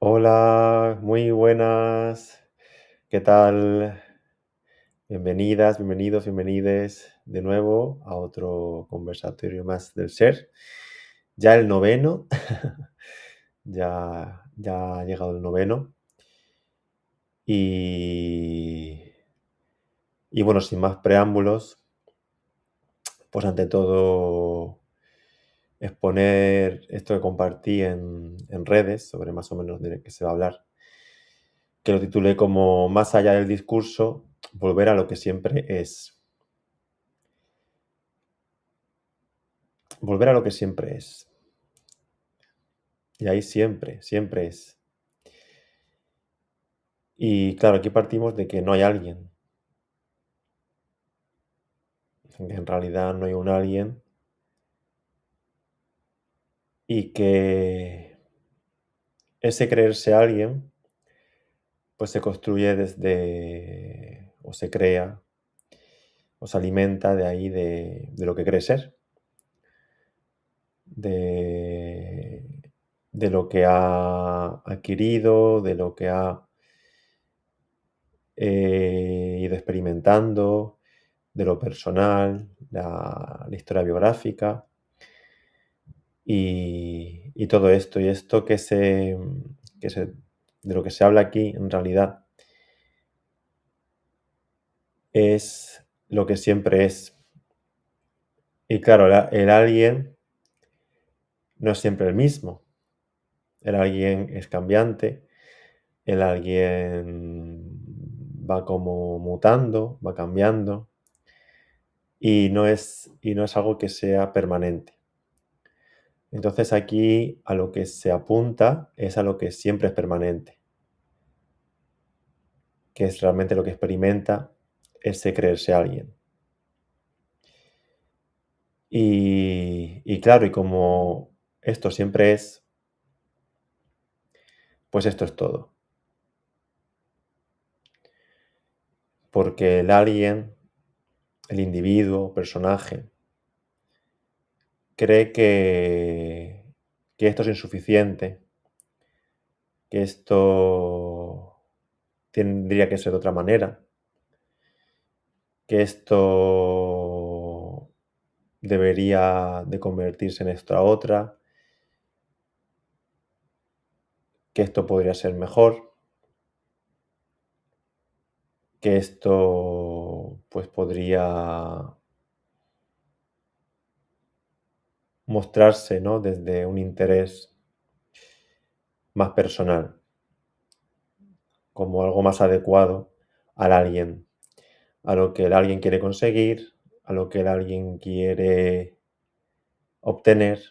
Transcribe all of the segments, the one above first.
Hola, muy buenas. ¿Qué tal? Bienvenidas, bienvenidos, bienvenides de nuevo a otro conversatorio más del ser. Ya el noveno, ya ha llegado el noveno. Y, y bueno, sin más preámbulos, pues ante todo exponer esto que compartí en redes sobre más o menos de qué se va a hablar, que lo titulé como Más allá del discurso, volver a lo que siempre es. Volver a lo que siempre es. Y ahí siempre, siempre es. Y claro, aquí partimos de que no hay alguien. Que en realidad no hay un alguien y que ese creerse alguien pues se construye desde, o se crea, o se alimenta de ahí de lo que cree ser, de, de lo que ha adquirido, de lo que ha ido experimentando, de lo personal, la historia biográfica y todo esto. Y esto de lo que se habla aquí en realidad es lo que siempre es. Y claro, el alguien no es siempre el mismo. El alguien es cambiante, el alguien va como mutando, va cambiando y no es algo que sea permanente. Entonces aquí a lo que se apunta es a lo que siempre es permanente, que es realmente lo que experimenta ese creerse alguien. Y claro, y como esto siempre es, pues esto es todo. Porque el alguien, el individuo, personaje, cree que esto es insuficiente, que esto tendría que ser de otra manera, que esto debería de convertirse en esta otra, que esto podría ser mejor, que esto pues podría mostrarse, ¿no?, desde un interés más personal, como algo más adecuado al alguien, a lo que el alguien quiere conseguir, a lo que el alguien quiere obtener,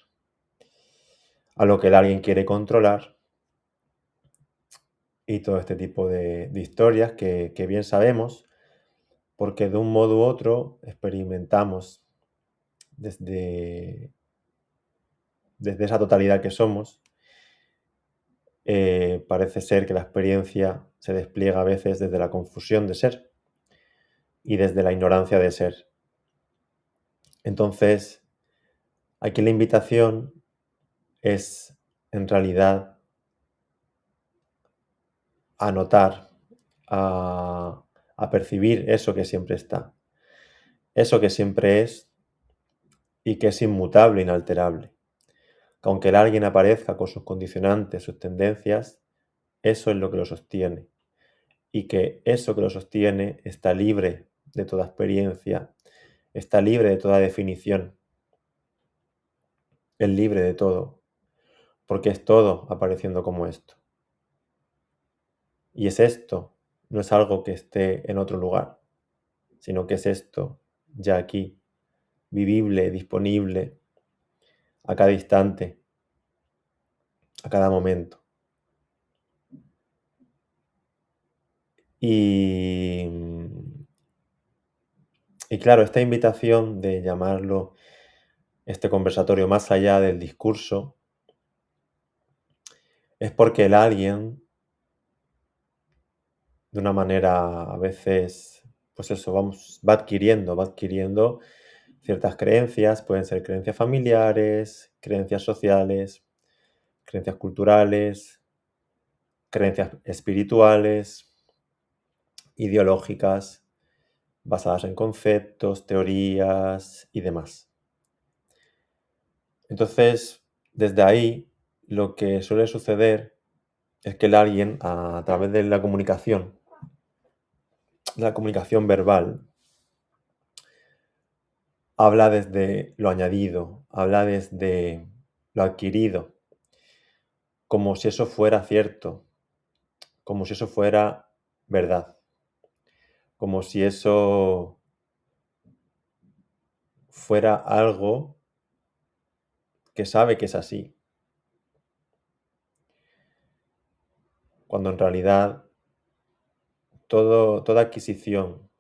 a lo que el alguien quiere controlar y todo este tipo de historias que bien sabemos, porque de un modo u otro experimentamos desde, desde esa totalidad que somos. Parece ser que la experiencia se despliega a veces desde la confusión de ser y desde la ignorancia de ser. Entonces, aquí la invitación es en realidad a notar, a, a percibir eso que siempre está, eso que siempre es y que es inmutable, inalterable. Que aunque el alguien aparezca con sus condicionantes, sus tendencias, eso es lo que lo sostiene. Y que eso que lo sostiene está libre de toda experiencia, está libre de toda definición, es libre de todo, porque es todo apareciendo como esto. Y es esto, no es algo que esté en otro lugar, sino que es esto, ya aquí, vivible, disponible, a cada instante, a cada momento. Y, y claro, esta invitación de llamarlo este conversatorio más allá del discurso es porque el alguien, de una manera a veces, pues eso, va adquiriendo ciertas creencias, pueden ser creencias familiares, creencias sociales, creencias culturales, creencias espirituales, ideológicas, basadas en conceptos, teorías y demás. Entonces, desde ahí, lo que suele suceder es que el alguien, a través de la comunicación verbal, habla desde lo añadido, habla desde lo adquirido, como si eso fuera cierto, como si eso fuera verdad, como si eso fuera algo que sabe que es así, cuando en realidad toda adquisición,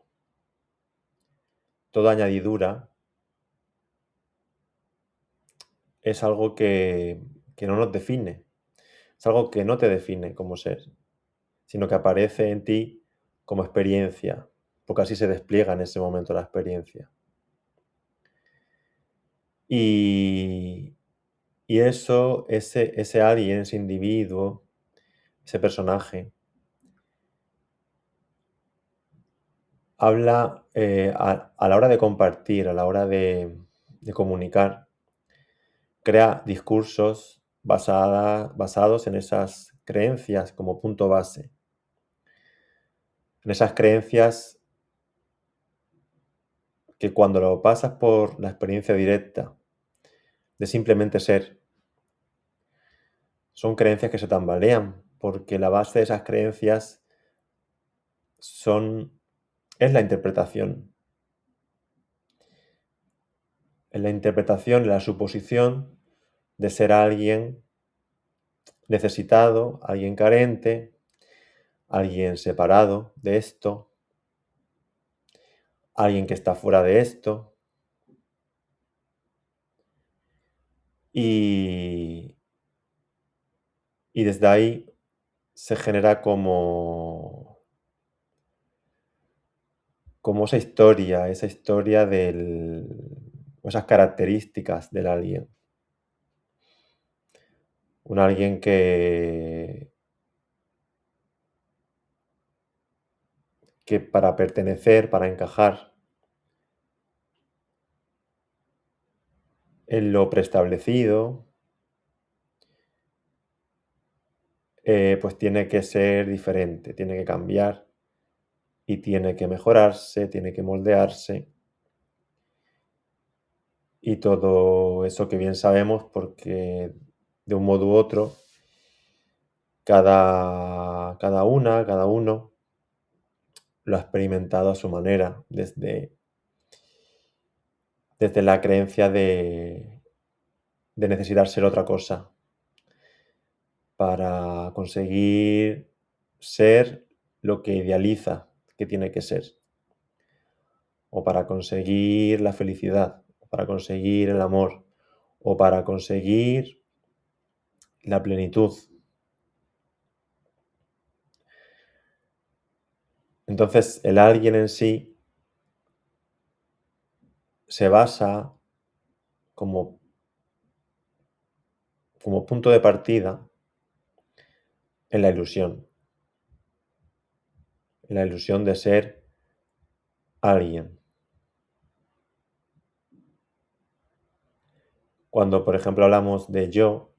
toda añadidura es algo que no nos define, es algo que no te define como ser, sino que aparece en ti como experiencia, porque así se despliega en ese momento la experiencia. Y, y eso, ese alguien, ese individuo, ese personaje, habla a la hora de compartir, a la hora de comunicar, crea discursos basados en esas creencias como punto base, en esas creencias que cuando lo pasas por la experiencia directa de simplemente ser, son creencias que se tambalean, porque la base de esas creencias es la interpretación. Es la interpretación, la suposición de ser alguien necesitado, alguien carente, alguien separado de esto, alguien que está fuera de esto. Y, y desde ahí se genera como esa historia o esas características del alguien. Un alguien que para pertenecer, para encajar en lo preestablecido, pues tiene que ser diferente, tiene que cambiar y tiene que mejorarse, tiene que moldearse. Y todo eso que bien sabemos porque de un modo u otro, cada uno lo ha experimentado a su manera, desde la creencia de necesitar ser otra cosa para conseguir ser lo que idealiza que tiene que ser, o para conseguir la felicidad, o para conseguir el amor, o para conseguir la plenitud. Entonces, el alguien en sí se basa como, como punto de partida en la ilusión de ser alguien. Cuando, por ejemplo, hablamos de yo,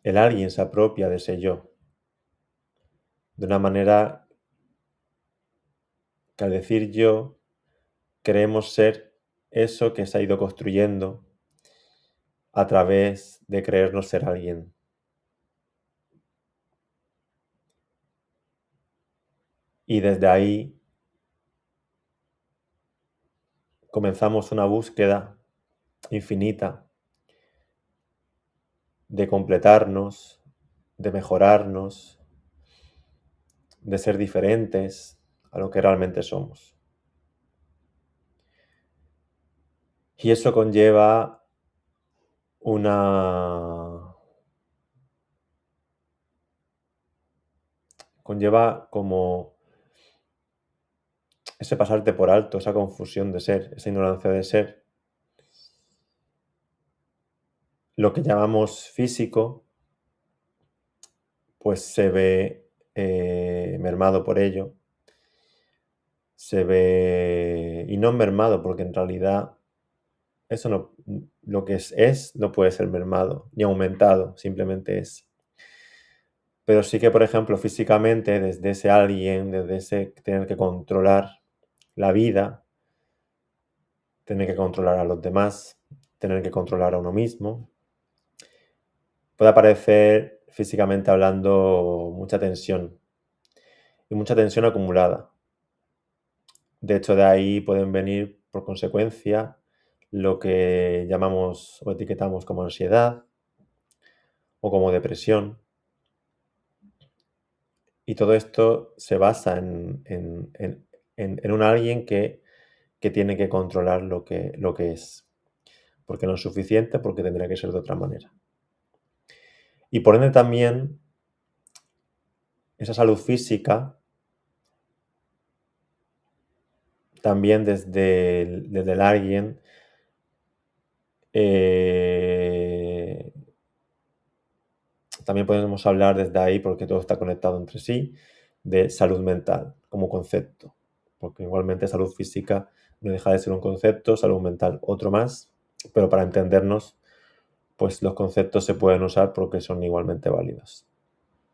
el alguien se apropia de ese yo, de una manera que al decir yo, creemos ser eso que se ha ido construyendo a través de creernos ser alguien. Y desde ahí comenzamos una búsqueda infinita de completarnos, de mejorarnos, de ser diferentes a lo que realmente somos. Y eso conlleva como ese pasarte por alto, esa confusión de ser, esa ignorancia de ser, lo que llamamos físico, pues se ve mermado por ello, se ve, y no mermado, porque en realidad eso no, lo que es no puede ser mermado ni aumentado, simplemente es. Pero sí que, por ejemplo, físicamente, desde ese alguien, desde ese tener que controlar la vida, tener que controlar a los demás, tener que controlar a uno mismo, puede aparecer físicamente hablando mucha tensión y mucha tensión acumulada. De hecho, de ahí pueden venir por consecuencia lo que llamamos o etiquetamos como ansiedad o como depresión. Y todo esto se basa en un alguien que tiene que controlar lo que es. Porque no es suficiente, porque tendría que ser de otra manera. Y por ende también esa salud física, también desde el alguien, también podemos hablar desde ahí, porque todo está conectado entre sí, de salud mental como concepto. Porque igualmente salud física no deja de ser un concepto, salud mental otro más, pero para entendernos, pues los conceptos se pueden usar porque son igualmente válidos.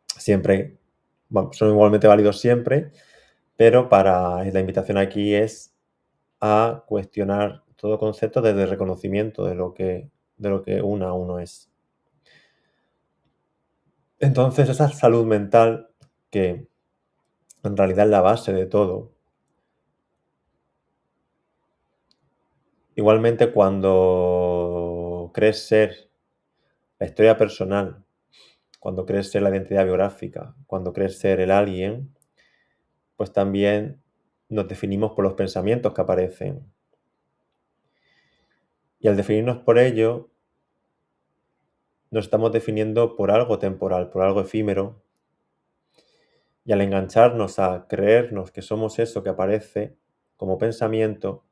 Siempre, bueno, son igualmente válidos siempre, pero la invitación aquí es a cuestionar todo concepto desde el reconocimiento de lo que uno es. Entonces, esa salud mental, que en realidad es la base de todo, igualmente cuando crees ser la historia personal, cuando crees ser la identidad biográfica, cuando crees ser el alguien, pues también nos definimos por los pensamientos que aparecen. Y al definirnos por ello, nos estamos definiendo por algo temporal, por algo efímero. Y al engancharnos a creernos que somos eso que aparece como pensamiento,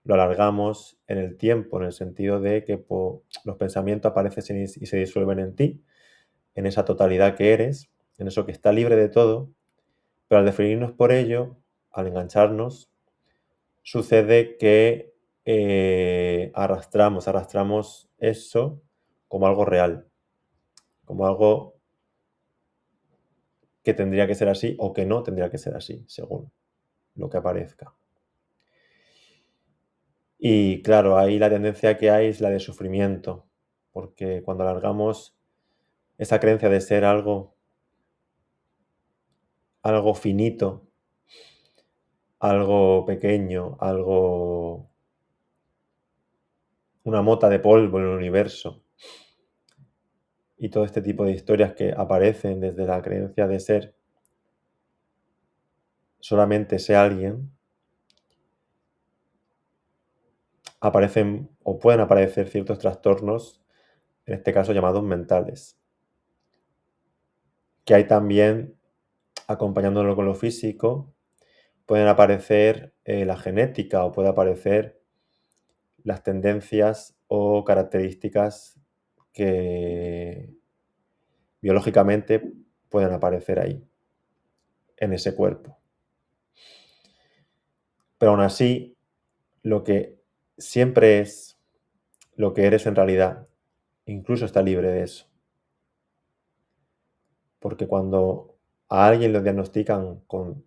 lo alargamos en el tiempo, en el sentido de que los pensamientos aparecen y se disuelven en ti, en esa totalidad que eres, en eso que está libre de todo, pero al definirnos por ello, al engancharnos, sucede que arrastramos eso como algo real, como algo que tendría que ser así o que no tendría que ser así, según lo que aparezca. Y claro, ahí la tendencia que hay es la de sufrimiento, porque cuando alargamos esa creencia de ser algo finito, algo pequeño, una mota de polvo en el universo, y todo este tipo de historias que aparecen desde la creencia de ser solamente ese alguien, aparecen o pueden aparecer ciertos trastornos, en este caso llamados mentales, que hay también, acompañándolo con lo físico, pueden aparecer la genética o puede aparecer las tendencias o características que biológicamente pueden aparecer ahí, en ese cuerpo. Pero aún así, lo que siempre es, lo que eres en realidad, incluso está libre de eso. Porque cuando a alguien lo diagnostican con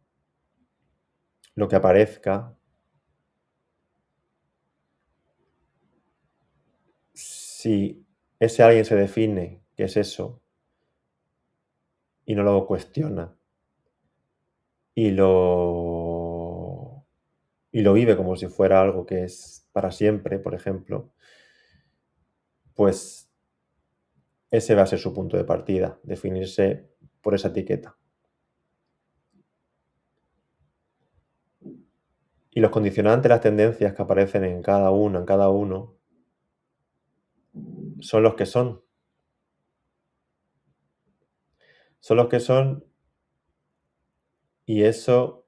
lo que aparezca, si ese alguien se define que es eso y no lo cuestiona y lo vive como si fuera algo que es para siempre, por ejemplo, pues ese va a ser su punto de partida, definirse por esa etiqueta. Y los condicionantes, las tendencias que aparecen en cada uno, son los que son. Son los que son, y eso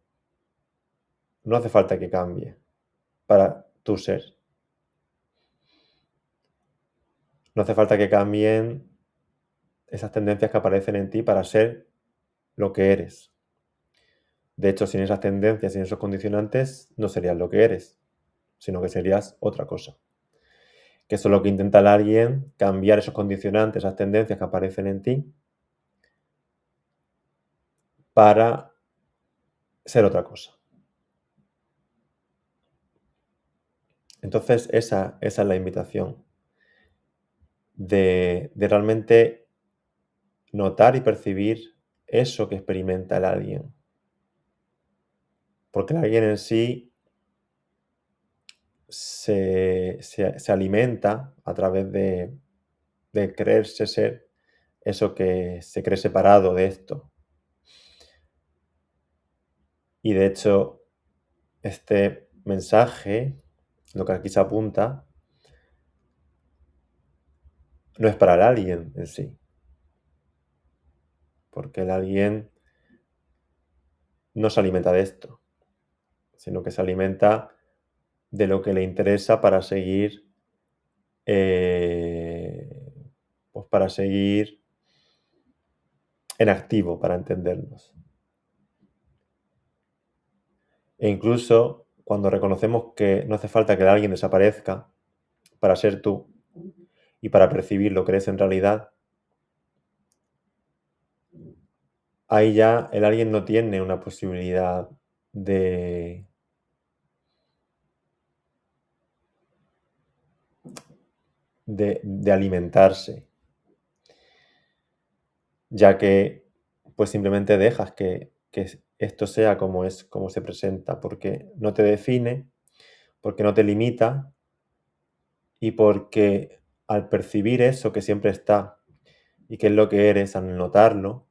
no hace falta que cambie para tu ser. No hace falta que cambien esas tendencias que aparecen en ti para ser lo que eres. De hecho, sin esas tendencias, sin esos condicionantes, no serías lo que eres, sino que serías otra cosa. Que eso es lo que intenta el alguien, cambiar esos condicionantes, esas tendencias que aparecen en ti, para ser otra cosa. Entonces, esa es la invitación, de realmente notar y percibir eso que experimenta el alguien. Porque el alguien en sí se alimenta a través de creerse ser eso que se cree separado de esto. Y de hecho, este mensaje, lo que aquí se apunta, no es para el alguien en sí. Porque el alguien no se alimenta de esto, sino que se alimenta de lo que le interesa para seguir, pues para seguir en activo, para entendernos. E incluso cuando reconocemos que no hace falta que alguien desaparezca para ser tú y para percibir lo que eres en realidad, ahí ya el alguien no tiene una posibilidad de alimentarse, ya que pues simplemente dejas que esto sea como es, como se presenta, porque no te define, porque no te limita y porque al percibir eso que siempre está y que es lo que eres, al notarlo,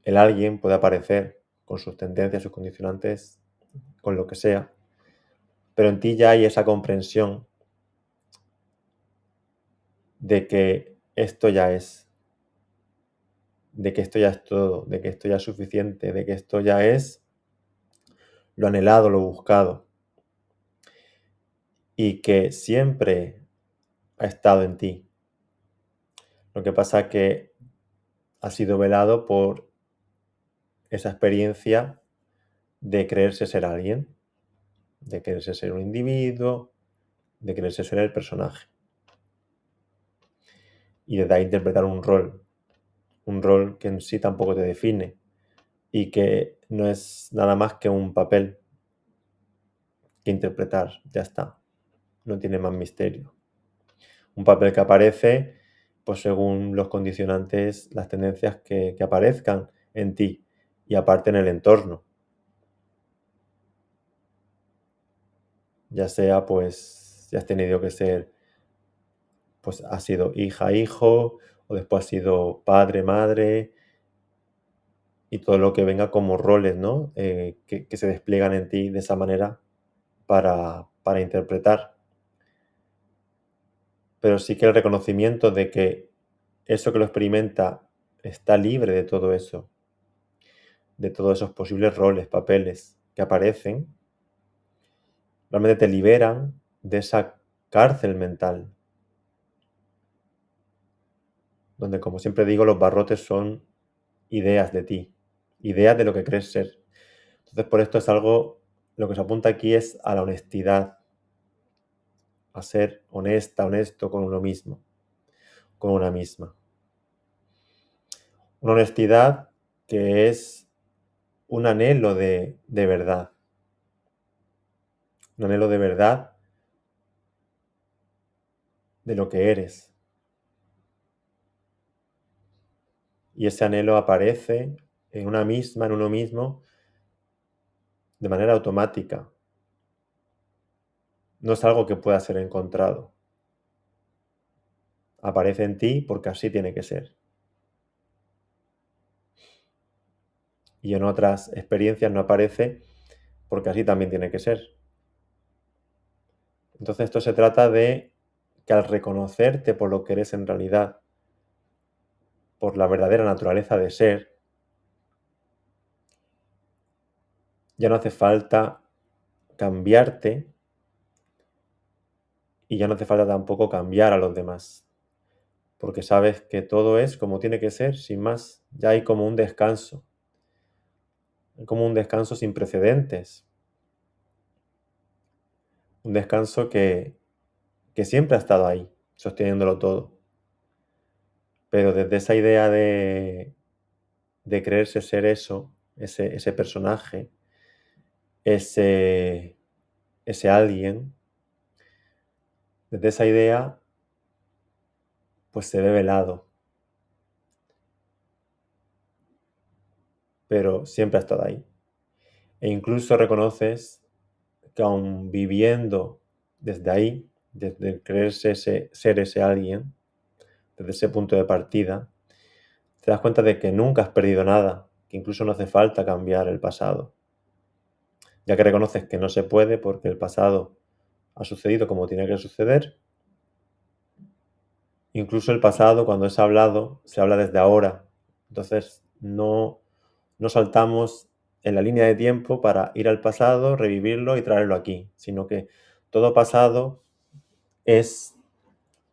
el alguien puede aparecer con sus tendencias, sus condicionantes, con lo que sea, pero en ti ya hay esa comprensión de que esto ya es, de que esto ya es todo, de que esto ya es suficiente, de que esto ya es lo anhelado, lo buscado, y que siempre ha estado en ti. Lo que pasa es que ha sido velado por esa experiencia de creerse ser alguien, de creerse ser un individuo, de creerse ser el personaje. Y de ahí interpretar un rol que en sí tampoco te define y que no es nada más que un papel que interpretar, ya está, no tiene más misterio. Un papel que aparece pues según los condicionantes, las tendencias que aparezcan en ti y aparte en el entorno. Ya sea pues si has tenido que ser, pues has sido hija, hijo, o después has sido padre, madre, y todo lo que venga como roles, ¿no? Que se despliegan en ti de esa manera para interpretar. Pero sí que el reconocimiento de que eso que lo experimenta está libre de todo eso, de todos esos posibles roles, papeles que aparecen, realmente te liberan de esa cárcel mental, donde, como siempre digo, los barrotes son ideas de ti, ideas de lo que crees ser. Entonces, por esto es algo, lo que se apunta aquí es a la honestidad, a ser honesta, honesto con uno mismo, con una misma. Una honestidad que es un anhelo de verdad. Un anhelo de verdad de lo que eres. Y ese anhelo aparece en una misma, en uno mismo, de manera automática. No es algo que pueda ser encontrado. Aparece en ti porque así tiene que ser. Y en otras experiencias no aparece porque así también tiene que ser. Entonces esto se trata de que al reconocerte por lo que eres en realidad, por la verdadera naturaleza de ser, ya no hace falta cambiarte y ya no hace falta tampoco cambiar a los demás. porque sabes que todo es como tiene que ser, sin más. Ya hay como un descanso sin precedentes, un descanso que siempre ha estado ahí, sosteniéndolo todo. Pero desde esa idea de creerse ser eso, ese personaje, ese alguien, desde esa idea, pues se ve velado, pero siempre ha estado ahí. E incluso reconoces que aun viviendo desde ahí, desde el creerse ser ese alguien, desde ese punto de partida, te das cuenta de que nunca has perdido nada, que incluso no hace falta cambiar el pasado, ya que reconoces que no se puede porque el pasado ha sucedido como tiene que suceder. Incluso el pasado, cuando es hablado, se habla desde ahora. Entonces, no saltamos en la línea de tiempo para ir al pasado, revivirlo y traerlo aquí, sino que todo pasado es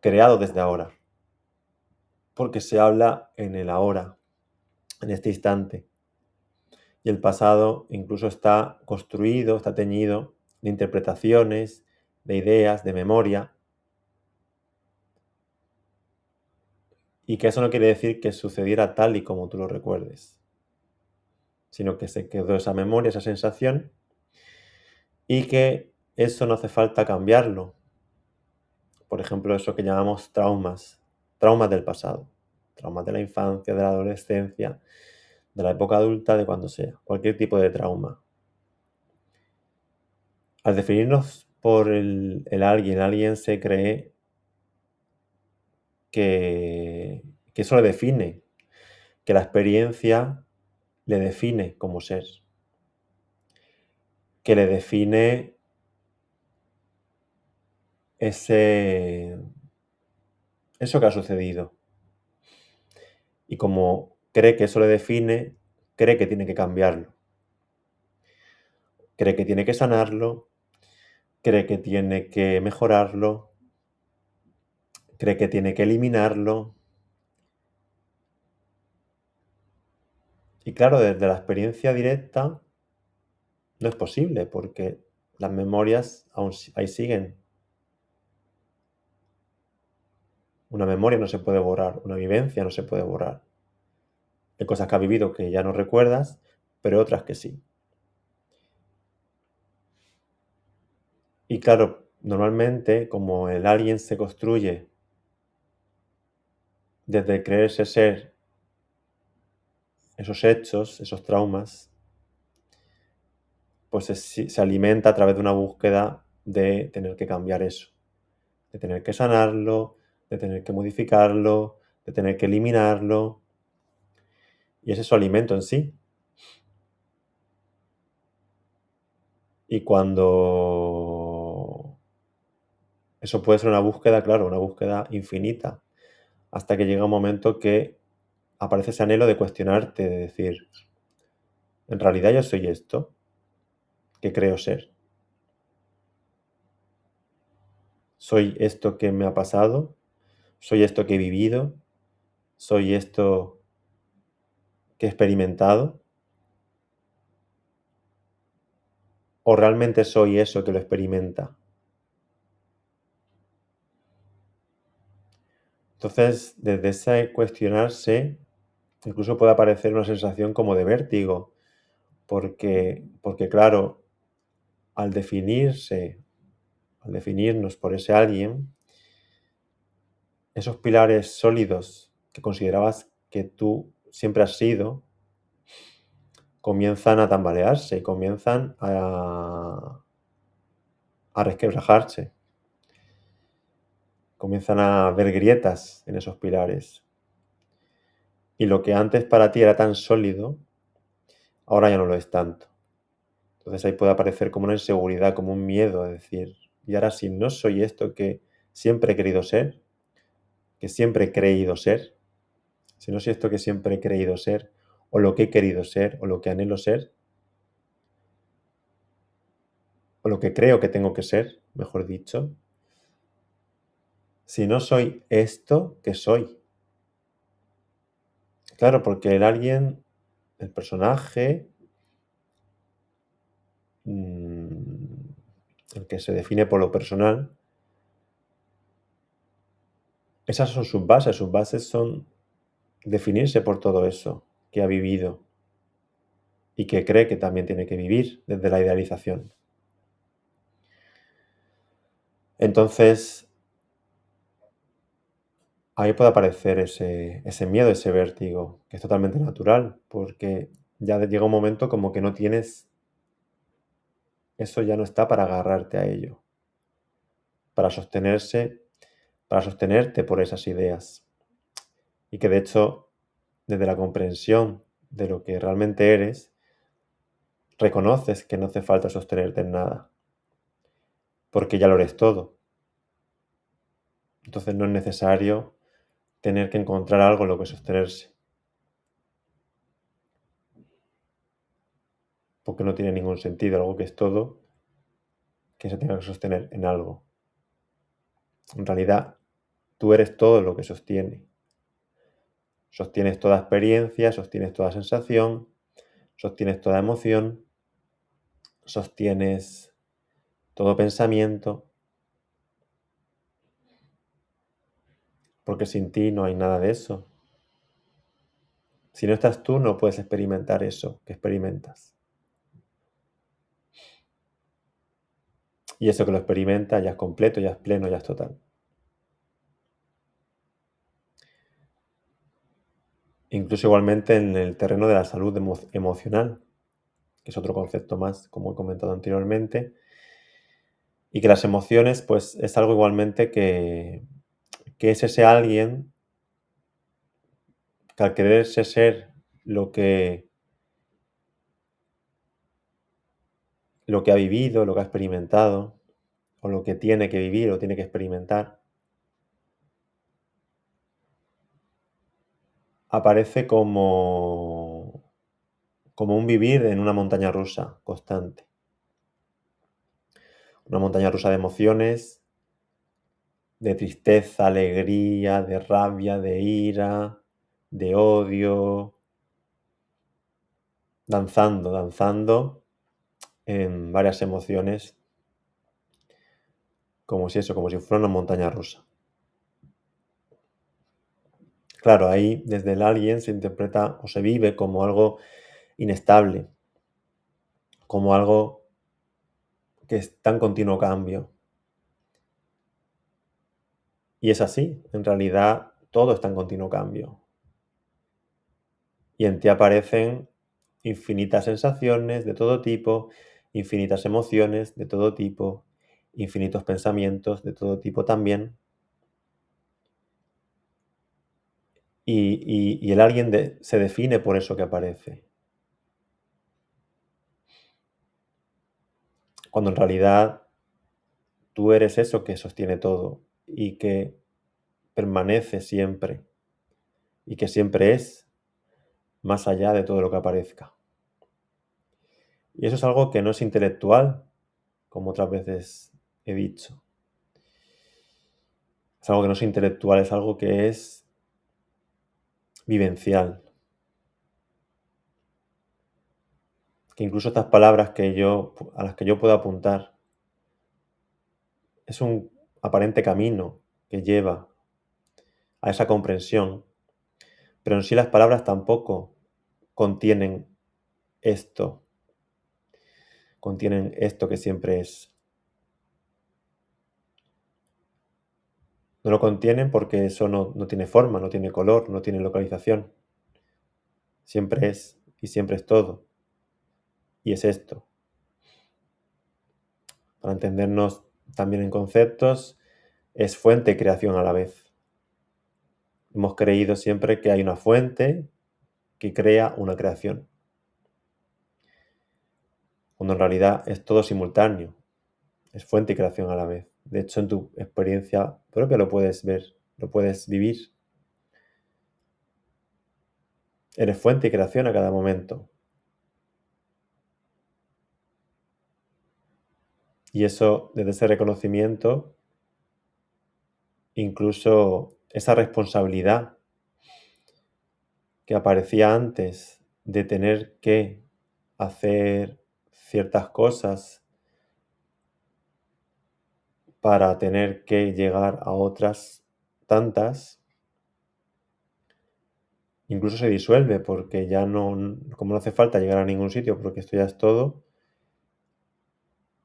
creado desde ahora, porque se habla en el ahora, en este instante. Y el pasado incluso está construido, está teñido de interpretaciones, de ideas, de memoria, y que eso no quiere decir que sucediera tal y como tú lo recuerdes, sino que se quedó esa memoria, esa sensación, y que eso no hace falta cambiarlo. Por ejemplo, eso que llamamos traumas del pasado, traumas de la infancia, de la adolescencia, de la época adulta, de cuando sea, cualquier tipo de trauma. Al definirnos por el alguien se cree que eso le define, que la experiencia le define como ser, que le define eso que ha sucedido. Y como cree que eso le define, cree que tiene que cambiarlo, cree que tiene que sanarlo, cree que tiene que mejorarlo, cree que tiene que eliminarlo. Y claro, desde la experiencia directa no es posible porque las memorias aún ahí siguen. Una memoria no se puede borrar, una vivencia no se puede borrar. Hay cosas que has vivido que ya no recuerdas, pero otras que sí. Y claro, normalmente como el alguien se construye desde el creerse ser esos hechos, esos traumas, pues se alimenta a través de una búsqueda de tener que cambiar eso, de tener que sanarlo, de tener que modificarlo, de tener que eliminarlo, y ese es su alimento en sí. Y cuando eso puede ser una búsqueda, claro, una búsqueda infinita, hasta que llega un momento que aparece ese anhelo de cuestionarte, de decir, ¿en realidad yo soy esto que creo ser? ¿Soy esto que me ha pasado? ¿Soy esto que he vivido? ¿Soy esto que he experimentado? ¿O realmente soy eso que lo experimenta? Entonces, desde ese cuestionarse, incluso puede aparecer una sensación como de vértigo, porque claro, al definirnos por ese alguien, esos pilares sólidos que considerabas que tú siempre has sido, comienzan a tambalearse y comienzan a resquebrajarse. Comienzan a haber grietas en esos pilares. Y lo que antes para ti era tan sólido, ahora ya no lo es tanto. Entonces ahí puede aparecer como una inseguridad, como un miedo a decir, y ahora si no soy esto que siempre he querido ser, que siempre he creído ser, si no soy esto que siempre he creído ser, o lo que he querido ser, o lo que anhelo ser, o lo que creo que tengo que ser, mejor dicho, Si no soy esto, ¿qué soy? Claro, porque el alguien, el personaje, el que se define por lo personal, esas son sus bases son definirse por todo eso que ha vivido y que cree que también tiene que vivir desde la idealización. Entonces, ahí puede aparecer ese miedo, ese vértigo, que es totalmente natural, porque ya llega un momento como que no tienes, eso ya no está para agarrarte a ello, para sostenerse, para sostenerte por esas ideas. Y que de hecho, desde la comprensión de lo que realmente eres, reconoces que no hace falta sostenerte en nada, porque ya lo eres todo. Entonces no es necesario tener que encontrar algo en lo que sostenerse, porque no tiene ningún sentido algo que es todo que se tenga que sostener en algo. En realidad, tú eres todo lo que sostiene. Sostienes toda experiencia, sostienes toda sensación, sostienes toda emoción, sostienes todo pensamiento, porque sin ti no hay nada de eso. Si no estás tú, no puedes experimentar eso que experimentas. Y eso que lo experimenta ya es completo, ya es pleno, ya es total. Incluso igualmente en el terreno de la salud emocional, que es otro concepto más, como he comentado anteriormente, y que las emociones, pues es algo igualmente que es ese alguien que al quererse ser lo que, lo que ha vivido, lo que ha experimentado, o lo que tiene que vivir o tiene que experimentar, aparece como un vivir en una montaña rusa constante. Una montaña rusa de emociones, de tristeza, alegría, de rabia, de ira, de odio, danzando en varias emociones, como si fuera una montaña rusa. Claro, ahí desde el alguien se interpreta o se vive como algo inestable, como algo que está en continuo cambio. Y es así, en realidad todo está en continuo cambio. Y en ti aparecen infinitas sensaciones de todo tipo, infinitas emociones de todo tipo, infinitos pensamientos de todo tipo también. Y el alguien se define por eso que aparece. Cuando en realidad tú eres eso que sostiene todo y que permanece siempre y que siempre es más allá de todo lo que aparezca. Y eso es algo que no es intelectual, como otras veces he dicho. Es algo que no es intelectual, es algo que es vivencial. Que incluso estas palabras a las que yo puedo apuntar, es un aparente camino que lleva a esa comprensión, pero en sí las palabras tampoco contienen esto, contienen esto que siempre es. No lo contienen porque eso no tiene forma, no tiene color, no tiene localización. Siempre es y siempre es todo. Y es esto. Para entendernos también en conceptos, es fuente y creación a la vez. Hemos creído siempre que hay una fuente que crea una creación, cuando en realidad es todo simultáneo, es fuente y creación a la vez. De hecho, en tu experiencia propia lo puedes ver, lo puedes vivir. Eres fuente y creación a cada momento. Y eso, desde ese reconocimiento, incluso esa responsabilidad que aparecía antes de tener que hacer ciertas cosas para tener que llegar a otras tantas, incluso se disuelve porque ya no, como no hace falta llegar a ningún sitio porque esto ya es todo,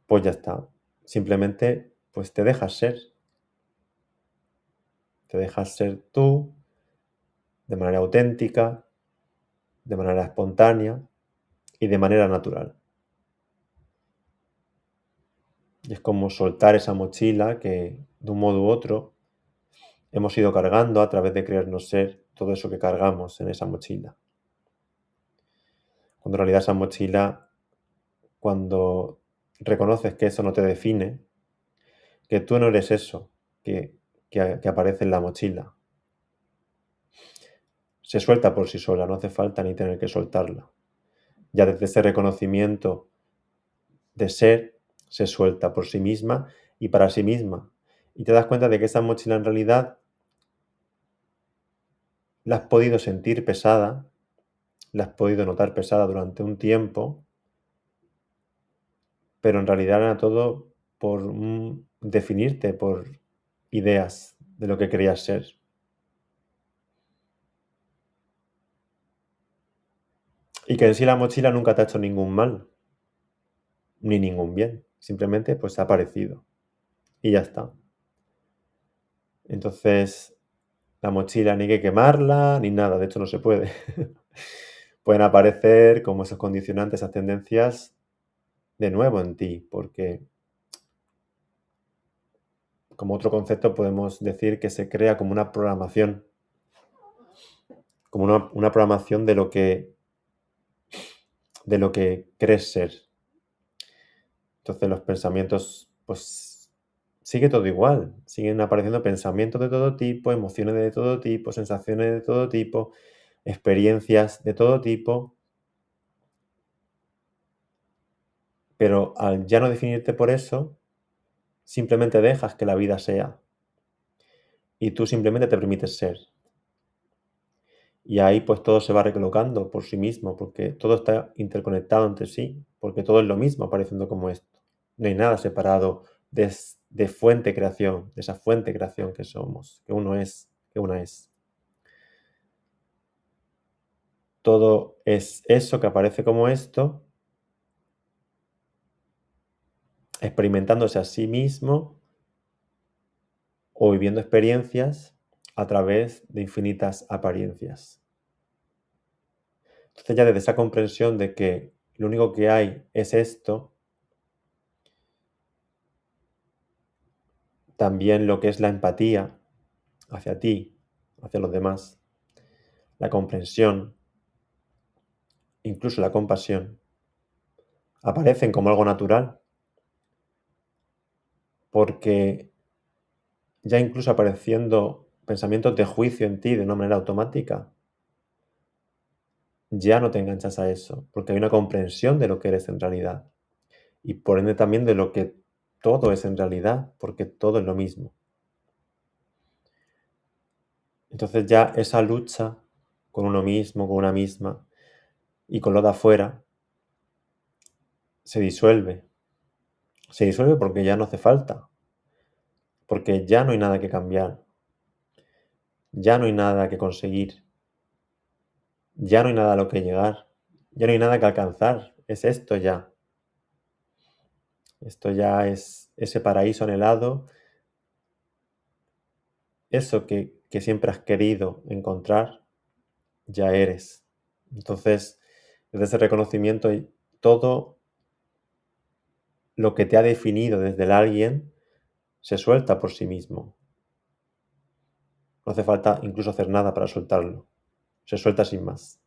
pues ya está. Simplemente pues te dejas ser tú de manera auténtica, de manera espontánea y de manera natural. Y es como soltar esa mochila que de un modo u otro hemos ido cargando a través de creernos ser todo eso que cargamos en esa mochila. Cuando en realidad esa mochila, cuando reconoces que eso no te define, que tú no eres eso que aparece en la mochila, se suelta por sí sola, no hace falta ni tener que soltarla. Ya desde ese reconocimiento de ser, se suelta por sí misma y para sí misma. Y te das cuenta de que esa mochila en realidad la has podido sentir pesada, la has podido notar pesada durante un tiempo, pero en realidad era todo por definirte por ideas de lo que querías ser. Y que en sí la mochila nunca te ha hecho ningún mal, ni ningún bien. Simplemente pues ha aparecido. Y ya está. Entonces, la mochila ni hay que quemarla, ni nada. De hecho, no se puede. Pueden aparecer como esos condicionantes, esas tendencias de nuevo en ti, porque como otro concepto podemos decir que se crea como una programación, como una programación de lo que crees ser. Entonces los pensamientos, pues sigue todo igual, siguen apareciendo pensamientos de todo tipo, emociones de todo tipo, sensaciones de todo tipo, experiencias de todo tipo, pero al ya no definirte por eso, simplemente dejas que la vida sea y tú simplemente te permites ser. Y ahí pues todo se va recolocando por sí mismo, porque todo está interconectado entre sí, porque todo es lo mismo apareciendo como esto. No hay nada separado de fuente creación, de esa fuente creación que somos, que uno es, que una es. Todo es eso que aparece como esto, experimentándose a sí mismo o viviendo experiencias a través de infinitas apariencias. Entonces ya desde esa comprensión de que lo único que hay es esto, también lo que es la empatía hacia ti, hacia los demás, la comprensión, incluso la compasión, aparecen como algo natural, porque ya incluso apareciendo pensamientos de juicio en ti de una manera automática, ya no te enganchas a eso, porque hay una comprensión de lo que eres en realidad y por ende también de lo que todo es en realidad, porque todo es lo mismo. Entonces ya esa lucha con uno mismo, con una misma y con lo de afuera se disuelve. Se disuelve porque ya no hace falta, porque ya no hay nada que cambiar, ya no hay nada que conseguir, ya no hay nada a lo que llegar, ya no hay nada que alcanzar, es esto ya. Esto ya es ese paraíso anhelado, eso que siempre has querido encontrar, ya eres. Entonces, desde ese reconocimiento, todo lo que te ha definido desde el alguien se suelta por sí mismo. No hace falta incluso hacer nada para soltarlo. Se suelta sin más.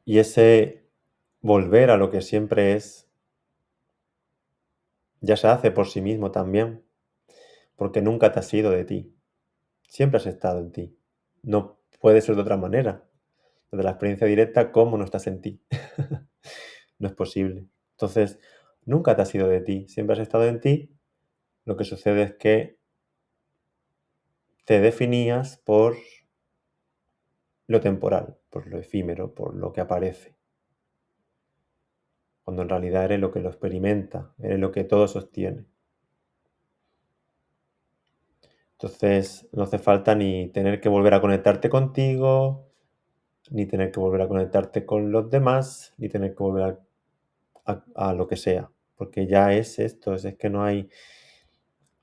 Y ese volver a lo que siempre es, ya se hace por sí mismo también, porque nunca te has ido de ti. Siempre has estado en ti. No puede ser de otra manera. desde la experiencia directa, cómo no estás en ti. No es posible. Entonces, nunca te has ido de ti, siempre has estado en ti. Lo que sucede es que te definías por lo temporal, por lo efímero, por lo que aparece, cuando en realidad eres lo que lo experimenta, eres lo que todo sostiene. Entonces, no hace falta ni tener que volver a conectarte contigo, ni tener que volver a conectarte con los demás, ni tener que volver a lo que sea, porque ya es esto, es que no hay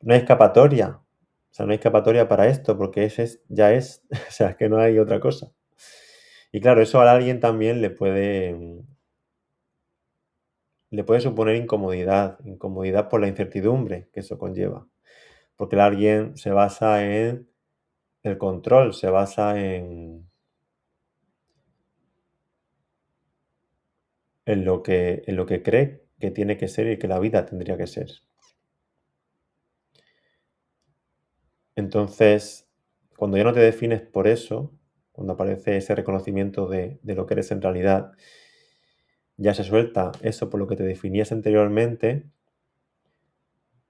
escapatoria, o sea, no hay escapatoria para esto, porque ya es, o sea, es que no hay otra cosa. Y claro, eso a alguien también le puede suponer incomodidad por la incertidumbre que eso conlleva, porque alguien se basa en el control, se basa en lo que cree que tiene que ser y que la vida tendría que ser. Entonces, cuando ya no te defines por eso, cuando aparece ese reconocimiento de lo que eres en realidad, ya se suelta eso por lo que te definías anteriormente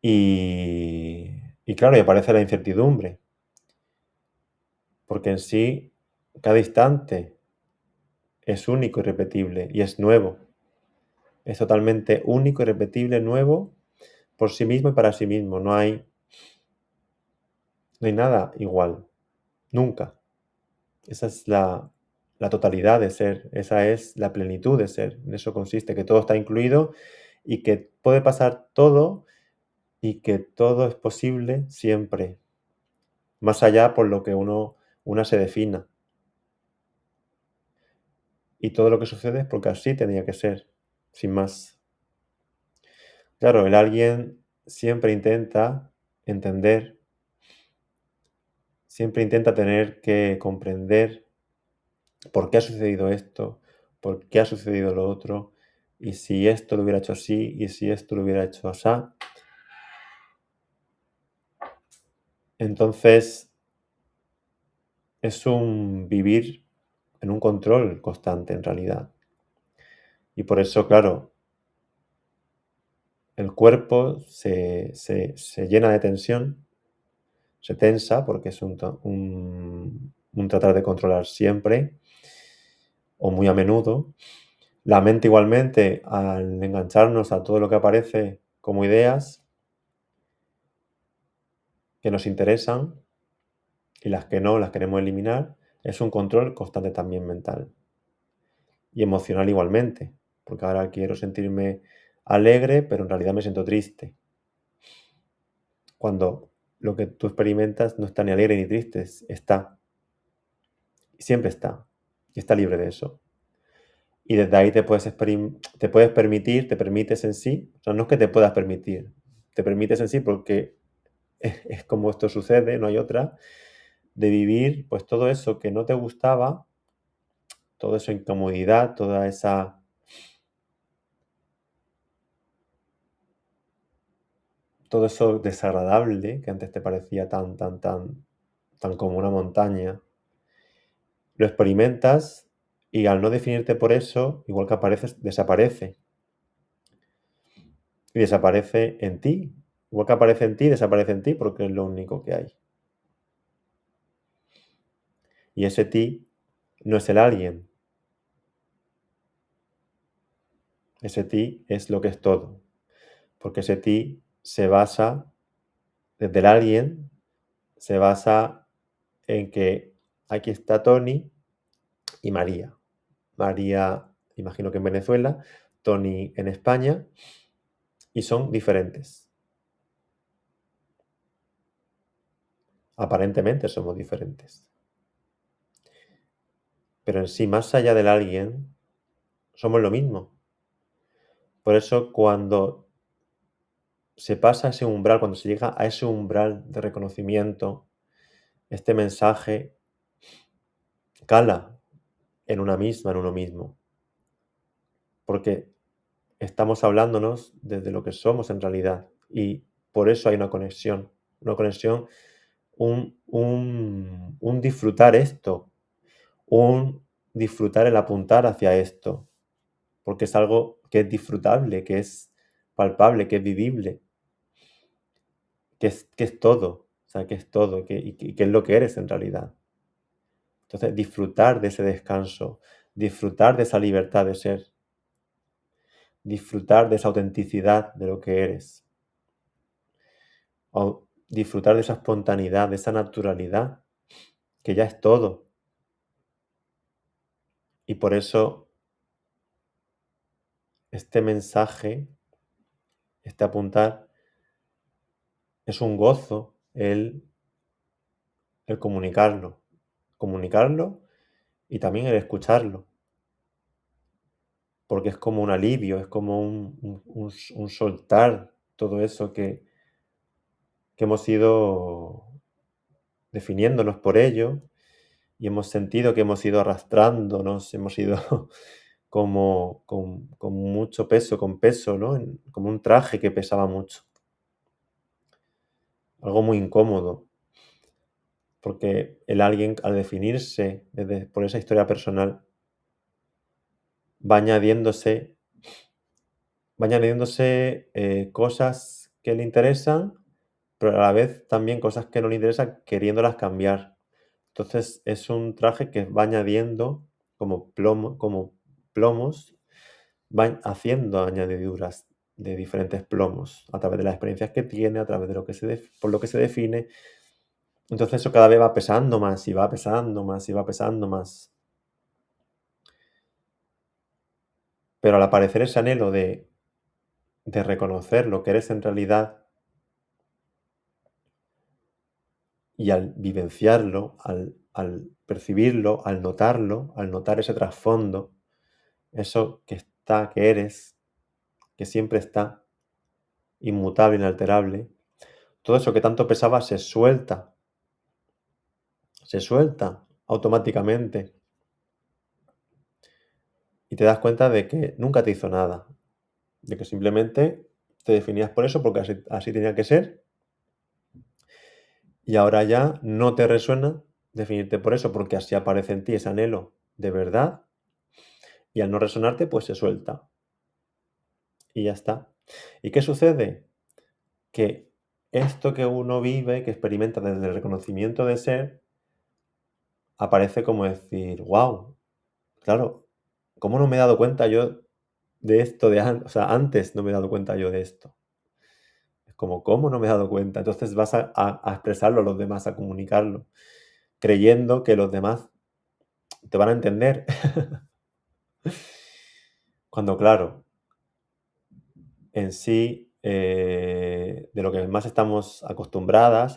y claro, y aparece la incertidumbre, porque en sí cada instante es único y repetible y es nuevo. Es totalmente único y repetible, nuevo por sí mismo y para sí mismo. No hay nada igual, nunca. Esa es la totalidad de ser, esa es la plenitud de ser. En eso consiste, que todo está incluido y que puede pasar todo y que todo es posible siempre, más allá por lo que una se defina. Y todo lo que sucede es porque así tenía que ser, sin más. Claro, el alguien siempre intenta entender, siempre intenta tener que comprender por qué ha sucedido esto, por qué ha sucedido lo otro, y si esto lo hubiera hecho así, y si esto lo hubiera hecho así. Entonces, es un vivir en un control constante en realidad. Y por eso, claro, el cuerpo se llena de tensión, se tensa, porque es un tratar de controlar siempre, o muy a menudo. La mente igualmente, al engancharnos a todo lo que aparece como ideas que nos interesan y las que no las queremos eliminar, es un control constante también mental. Y emocional igualmente, porque ahora quiero sentirme alegre, pero en realidad me siento triste. Cuando lo que tú experimentas no está ni alegre ni triste, está. Y siempre está. Y está libre de eso. Y desde ahí te puedes permitir, te permites en sí, o sea, no es que te puedas permitir, te permites en sí porque es como esto sucede, no hay otra, de vivir pues todo eso que no te gustaba, toda esa incomodidad, todo eso desagradable que antes te parecía tan, tan, tan, tan como una montaña, lo experimentas y al no definirte por eso, igual que apareces, desaparece. Y desaparece en ti. Igual que aparece en ti, desaparece en ti porque es lo único que hay. Y ese ti no es el alguien. Ese ti es lo que es todo. Porque ese ti se basa, desde el alguien, se basa en que aquí está Tony y María. María, imagino que en Venezuela, Tony en España, y son diferentes. Aparentemente somos diferentes. Pero en sí, más allá del alguien, somos lo mismo. Por eso cuando se pasa ese umbral, cuando se llega a ese umbral de reconocimiento, este mensaje cala en una misma, en uno mismo. Porque estamos hablándonos desde lo que somos en realidad. Y por eso hay una conexión, un disfrutar esto, un disfrutar el apuntar hacia esto, porque es algo que es disfrutable, que es palpable, que es vivible, que es todo, o sea, que es todo, y que es lo que eres en realidad. Entonces, disfrutar de ese descanso, disfrutar de esa libertad de ser, disfrutar de esa autenticidad de lo que eres, o disfrutar de esa espontaneidad, de esa naturalidad, que ya es todo. Y por eso este mensaje, este apuntar, es un gozo el comunicarlo y también el escucharlo, porque es como un alivio, es como un soltar todo eso que hemos ido definiéndonos por ello y hemos sentido que hemos ido arrastrándonos, hemos ido como con mucho peso, con peso, ¿no? Como un traje que pesaba mucho, algo muy incómodo, porque el alguien al definirse por esa historia personal va añadiéndose, cosas que le interesan, pero a la vez también cosas que no le interesan, queriéndolas cambiar. Entonces es un traje que va añadiendo como plomos, va haciendo añadiduras de diferentes plomos a través de las experiencias que tiene, a través de por lo que se define. Entonces eso cada vez va pesando más y va pesando más y va pesando más. Pero al aparecer ese anhelo de reconocer lo que eres en realidad y al vivenciarlo, al percibirlo, al notar ese trasfondo, eso que está, que eres, que siempre está, inmutable, inalterable, todo eso que tanto pesaba se suelta automáticamente y te das cuenta de que nunca te hizo nada, de que simplemente te definías por eso porque así tenía que ser y ahora ya no te resuena definirte por eso porque así aparece en ti ese anhelo de verdad y al no resonarte pues se suelta y ya está. ¿Y qué sucede? Que esto que uno vive, que experimenta desde el reconocimiento de ser, aparece como decir, wow, claro, ¿cómo no me he dado cuenta yo de esto o sea, antes no me he dado cuenta yo de esto? Es como, ¿cómo no me he dado cuenta? Entonces vas a expresarlo a los demás, a comunicarlo, creyendo que los demás te van a entender. Cuando, claro, en sí, de lo que más estamos acostumbrados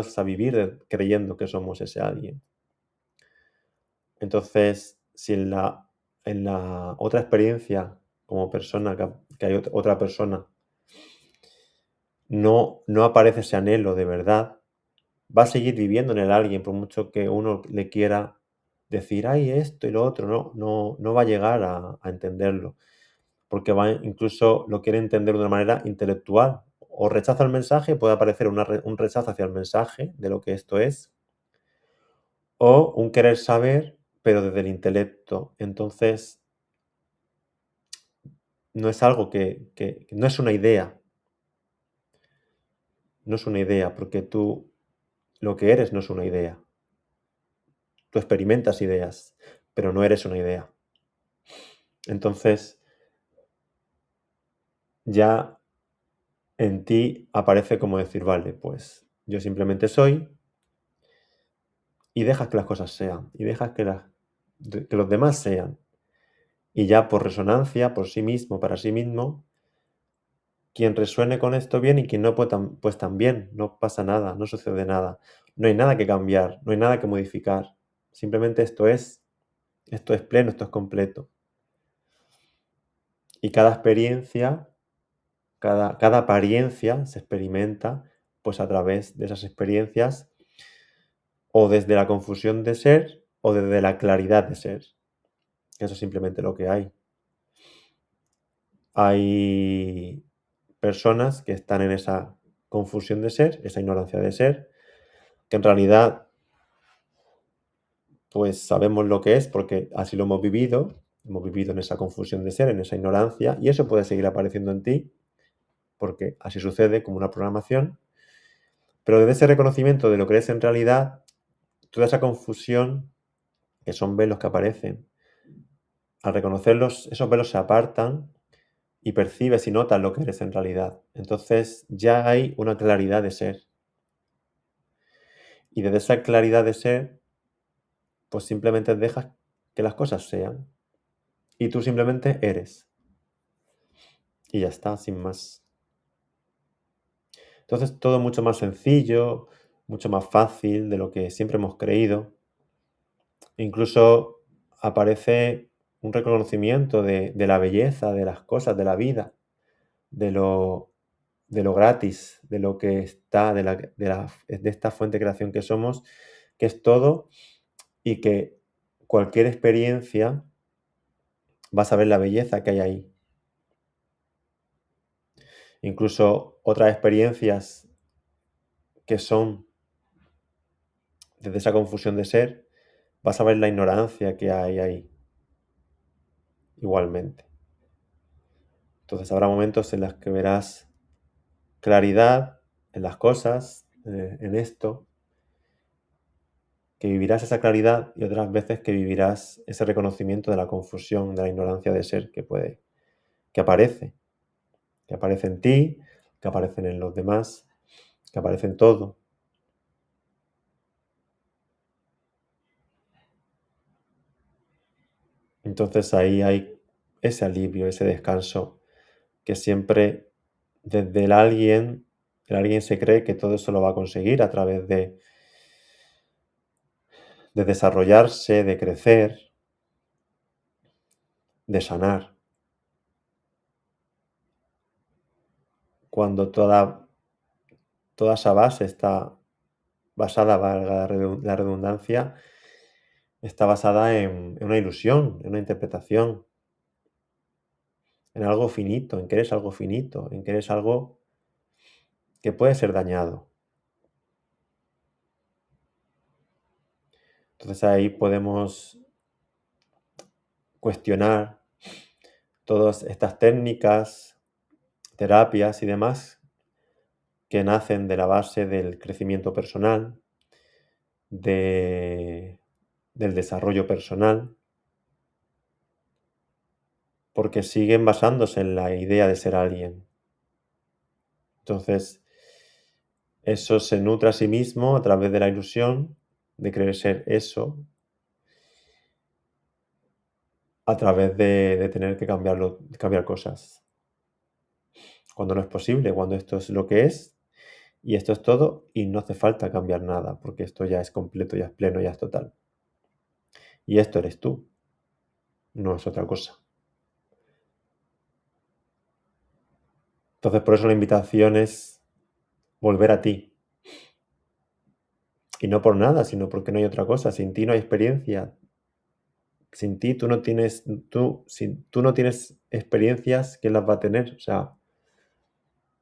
es a vivir creyendo que somos ese alguien. Entonces, si en la otra experiencia, como persona, que hay otra persona, no aparece ese anhelo de verdad, va a seguir viviendo en el alguien, por mucho que uno le quiera decir, ay, esto y lo otro, no va a llegar a entenderlo, porque incluso lo quiere entender de una manera intelectual. O rechaza el mensaje, puede aparecer un rechazo hacia el mensaje de lo que esto es, o un querer saber, pero desde el intelecto. Entonces, no es algo no es una idea, no es una idea, porque tú lo que eres no es una idea. Tú experimentas ideas, pero no eres una idea. Entonces, ya en ti aparece como decir, vale, pues yo simplemente soy y dejas que las cosas sean, y dejas que los demás sean. Y ya por resonancia, por sí mismo, para sí mismo, quien resuene con esto bien y quien no, pues también, no pasa nada, no sucede nada. No hay nada que cambiar, no hay nada que modificar. Simplemente esto es pleno, esto es completo. Y cada experiencia, cada apariencia se experimenta pues a través de esas experiencias o desde la confusión de ser o desde la claridad de ser. Eso es simplemente lo que hay. Hay personas que están en esa confusión de ser, esa ignorancia de ser, que en realidad pues sabemos lo que es porque así lo hemos vivido en esa confusión de ser, en esa ignorancia, y eso puede seguir apareciendo en ti porque así sucede como una programación, pero desde ese reconocimiento de lo que eres en realidad, toda esa confusión, que son velos que aparecen, al reconocerlos, esos velos se apartan y percibes y notas lo que eres en realidad. Entonces ya hay una claridad de ser. Y desde esa claridad de ser, pues simplemente dejas que las cosas sean. Y tú simplemente eres. Y ya está, sin más. Entonces todo mucho más sencillo, mucho más fácil de lo que siempre hemos creído. Incluso aparece un reconocimiento de la belleza, de las cosas, de la vida, de lo gratis, de lo que está, de esta fuente de creación que somos, que es todo y que cualquier experiencia vas a ver la belleza que hay ahí. Incluso otras experiencias que son desde esa confusión de ser, vas a ver la ignorancia que hay ahí, igualmente. Entonces habrá momentos en los que verás claridad en las cosas, en esto, que vivirás esa claridad y otras veces que vivirás ese reconocimiento de la confusión, de la ignorancia de ser que aparece, que aparece en ti, que aparece en los demás, que aparece en todo. Entonces ahí hay ese alivio, ese descanso, que siempre desde el alguien se cree que todo eso lo va a conseguir a través de desarrollarse, de crecer, de sanar, cuando toda esa base está basada, valga la redundancia, está basada en una ilusión, en una interpretación, en algo finito, en que eres algo finito, en que eres algo que puede ser dañado. Entonces ahí podemos cuestionar todas estas técnicas, terapias y demás que nacen de la base del crecimiento personal, del desarrollo personal, porque siguen basándose en la idea de ser alguien. Entonces, eso se nutre a sí mismo a través de la ilusión de creer ser eso, a través de tener que cambiar cosas. Cuando no es posible, cuando esto es lo que es, y esto es todo, y no hace falta cambiar nada, porque esto ya es completo, ya es pleno, ya es total. Y esto eres tú, no es otra cosa. Entonces, por eso la invitación es volver a ti. Y no por nada, sino porque no hay otra cosa. Sin ti no hay experiencia. Sin ti tú no tienes experiencias, ¿quién las va a tener? O sea,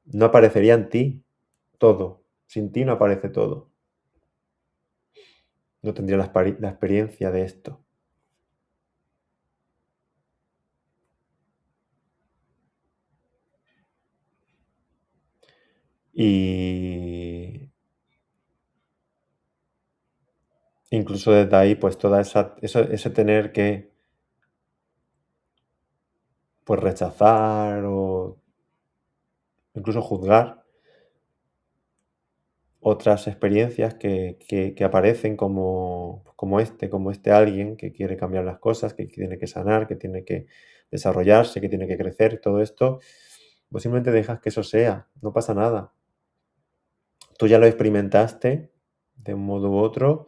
no aparecería en ti todo. Sin ti no aparece todo. No tendría la experiencia de esto. Y incluso desde ahí, pues ese tener que pues rechazar o incluso juzgar otras experiencias que aparecen como este alguien que quiere cambiar las cosas, que tiene que sanar, que tiene que desarrollarse, que tiene que crecer, todo esto, pues simplemente dejas que eso sea, no pasa nada. Tú ya lo experimentaste de un modo u otro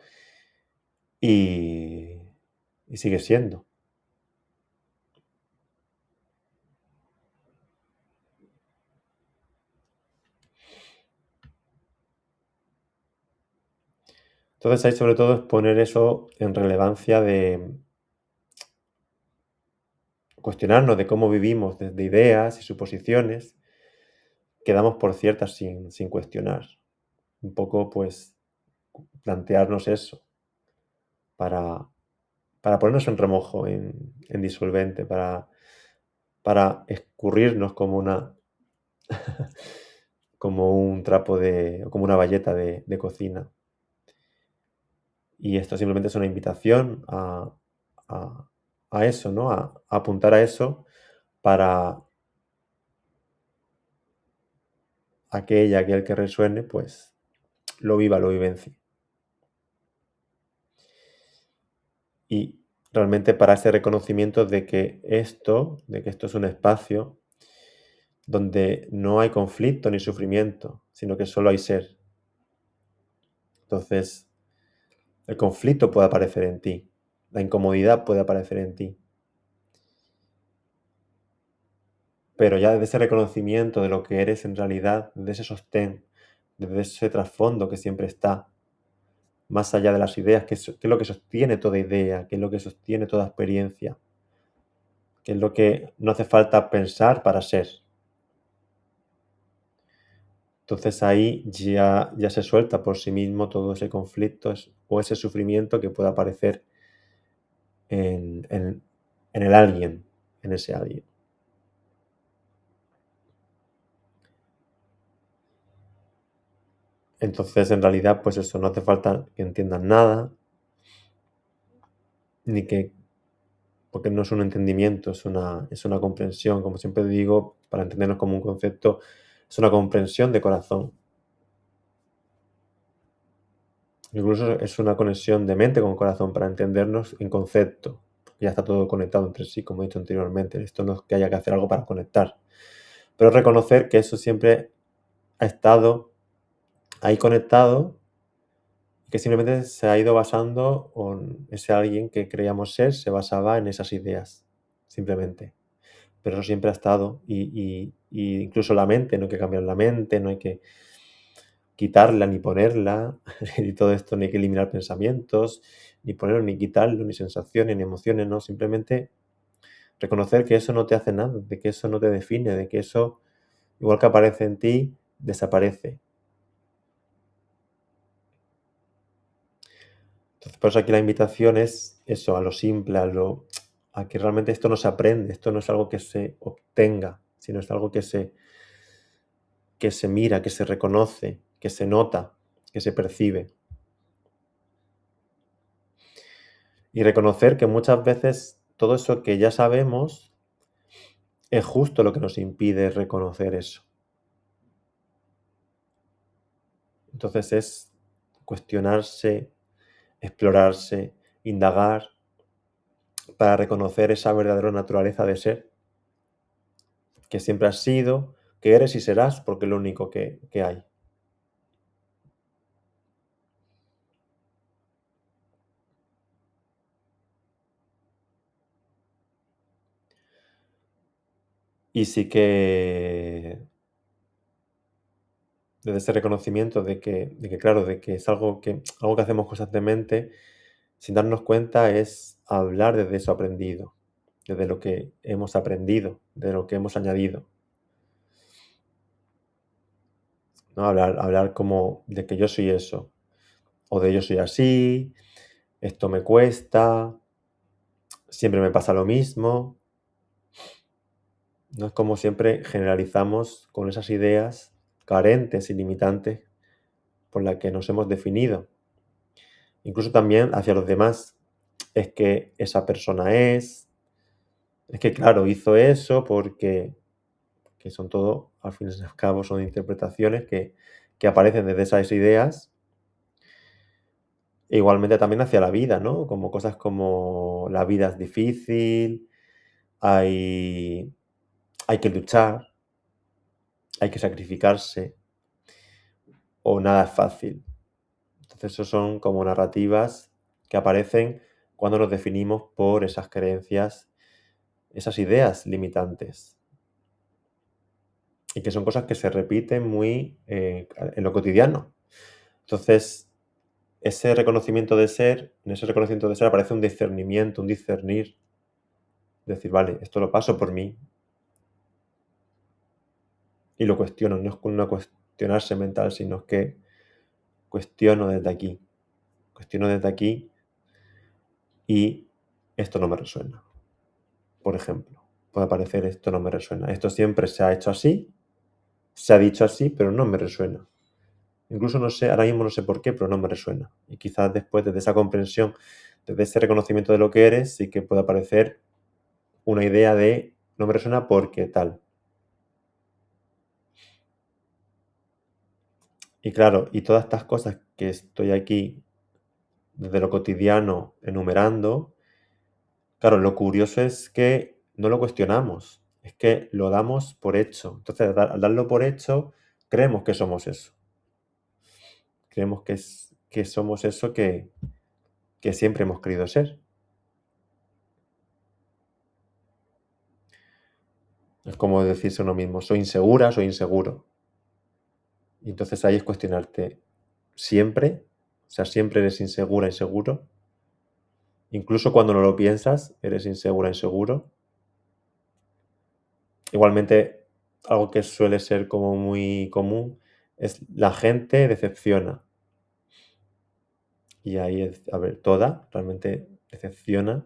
y, y sigue siendo. Entonces ahí sobre todo es poner eso en relevancia de cuestionarnos de cómo vivimos desde ideas y suposiciones que damos por ciertas sin cuestionar. Un poco pues plantearnos eso para para ponernos en remojo, en disolvente, para escurrirnos como como un trapo o como una bayeta de cocina. Y esto simplemente es una invitación a- a eso, ¿no? A apuntar a eso para aquel que resuene, pues lo viva, lo vivencie. Y realmente para ese reconocimiento de que esto es un espacio donde no hay conflicto ni sufrimiento, sino que solo hay ser. Entonces, el conflicto puede aparecer en ti, la incomodidad puede aparecer en ti, pero ya desde ese reconocimiento de lo que eres en realidad, desde ese sostén, desde ese trasfondo que siempre está, más allá de las ideas, que es lo que sostiene toda idea, que es lo que sostiene toda experiencia, que es lo que no hace falta pensar para ser. Entonces ahí ya se suelta por sí mismo todo ese conflicto o ese sufrimiento que pueda aparecer en el alguien, en ese alguien. Entonces, en realidad, pues eso, no hace falta que entiendan nada, ni que, porque no es un entendimiento, es una comprensión, como siempre digo, para entendernos como un concepto, es una comprensión de corazón. Incluso es una conexión de mente con corazón para entendernos en concepto, porque ya está todo conectado entre sí, como he dicho anteriormente. Esto no es que haya que hacer algo para conectar, pero reconocer que eso siempre ha estado ahí conectado, que simplemente se ha ido basando en ese alguien que creíamos ser, se basaba en esas ideas, simplemente. Pero eso siempre ha estado y incluso la mente, no hay que cambiar la mente, no hay que quitarla ni ponerla, y todo esto, no hay que eliminar pensamientos, ni ponerlo, ni quitarlo, ni sensaciones, ni emociones, no, simplemente reconocer que eso no te hace nada, de que eso no te define, de que eso, igual que aparece en ti, desaparece. Entonces, por eso aquí la invitación es eso, a lo simple, a que realmente esto no se aprende, esto no es algo que se obtenga, sino es algo que se mira, que se reconoce, que se nota, que se percibe. Y reconocer que muchas veces todo eso que ya sabemos es justo lo que nos impide reconocer eso. Entonces es cuestionarse, explorarse, indagar para reconocer esa verdadera naturaleza de ser que siempre has sido, que eres y serás, porque es lo único que hay. Y sí que desde ese reconocimiento claro, de que es algo que hacemos constantemente, sin darnos cuenta, es hablar desde eso aprendido, desde lo que hemos aprendido, de lo que hemos añadido, ¿no? Hablar como de que yo soy eso, o de yo soy así, esto me cuesta, siempre me pasa lo mismo, ¿no? Es como siempre generalizamos con esas ideas carentes y limitantes por las que nos hemos definido. Incluso también hacia los demás. Es que esa persona es que claro, hizo eso porque, que son todo, al fin y al cabo, son interpretaciones que aparecen desde esas ideas. E igualmente también hacia la vida, ¿no? Como cosas como la vida es difícil, hay, hay que luchar, hay que sacrificarse, o nada es fácil. Entonces, eso son como narrativas que aparecen cuando nos definimos por esas creencias, esas ideas limitantes. Y que son cosas que se repiten muy en lo cotidiano. Entonces, en ese reconocimiento de ser aparece un discernimiento, un discernir, decir, vale, esto lo paso por mí y lo cuestiono, no es una cuestionarse mental, sino que cuestiono desde aquí y esto no me resuena, por ejemplo. Puede aparecer esto no me resuena. Esto siempre se ha hecho así, se ha dicho así, pero no me resuena. Incluso no sé, ahora mismo no sé por qué, pero no me resuena. Y quizás después, desde esa comprensión, desde ese reconocimiento de lo que eres, sí que puede aparecer una idea de no me resuena porque tal. Y claro, y todas estas cosas que estoy aquí desde lo cotidiano enumerando, claro, lo curioso es que no lo cuestionamos, es que lo damos por hecho. Entonces, al darlo por hecho, creemos que somos eso. Creemos que somos eso que siempre hemos querido ser. Es como decirse uno mismo, soy insegura, soy inseguro. Y entonces ahí es cuestionarte, ¿siempre? O sea, ¿siempre eres insegura, inseguro? Incluso cuando no lo piensas, eres insegura, inseguro. Igualmente, algo que suele ser como muy común es la gente decepciona. Y ahí es, a ver, realmente decepciona.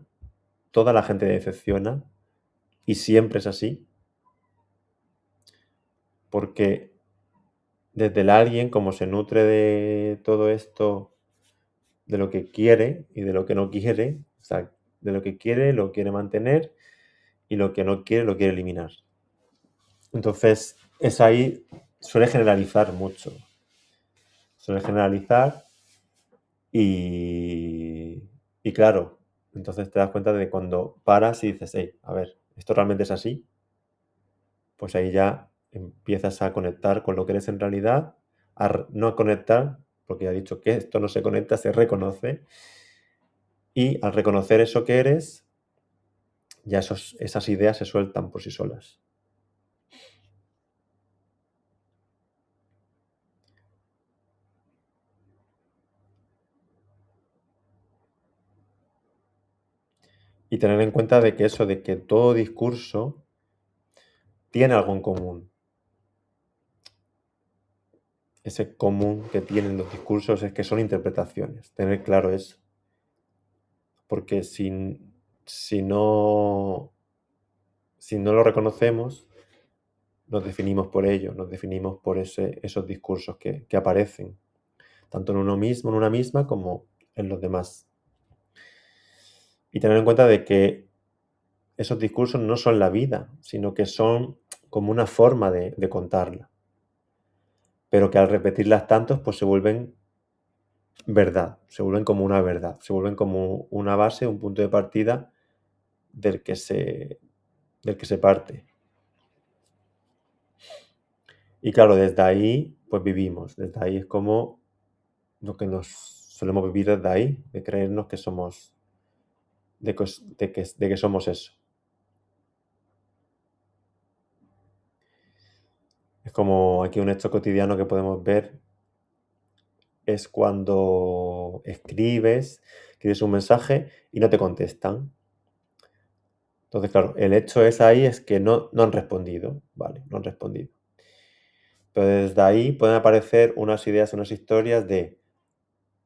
Toda la gente decepciona. Y siempre es así. Porque desde el alguien, como se nutre de todo esto, de lo que quiere y de lo que no quiere, o sea, de lo quiere mantener y lo que no quiere, lo quiere eliminar. Entonces, es ahí, suele generalizar mucho. Suele generalizar y claro, entonces te das cuenta de cuando paras y dices, hey, a ver, ¿esto realmente es así? Pues ahí ya empiezas a conectar con lo que eres en realidad, no a conectar, porque ya he dicho que esto no se conecta, se reconoce, y al reconocer eso que eres, ya esas ideas se sueltan por sí solas. Y tener en cuenta de que eso, de que todo discurso tiene algo en común. Ese común que tienen los discursos es que son interpretaciones. Tener claro eso. Porque si no lo reconocemos, nos definimos por ello, nos definimos por esos discursos que aparecen, tanto en uno mismo, en una misma, como en los demás. Y tener en cuenta de que esos discursos no son la vida, sino que son como una forma de contarla, pero que al repetirlas tantos, pues se vuelven verdad, se vuelven como una verdad, se vuelven como una base, un punto de partida del que del que se parte. Y claro, desde ahí, pues vivimos, desde ahí es como lo que nos solemos vivir desde ahí, de creernos que somos, de que somos eso. Es como aquí un hecho cotidiano que podemos ver es cuando escribes un mensaje y no te contestan. Entonces, claro, el hecho es ahí es que no han respondido, ¿vale? No han respondido. Pero desde ahí pueden aparecer unas ideas, unas historias de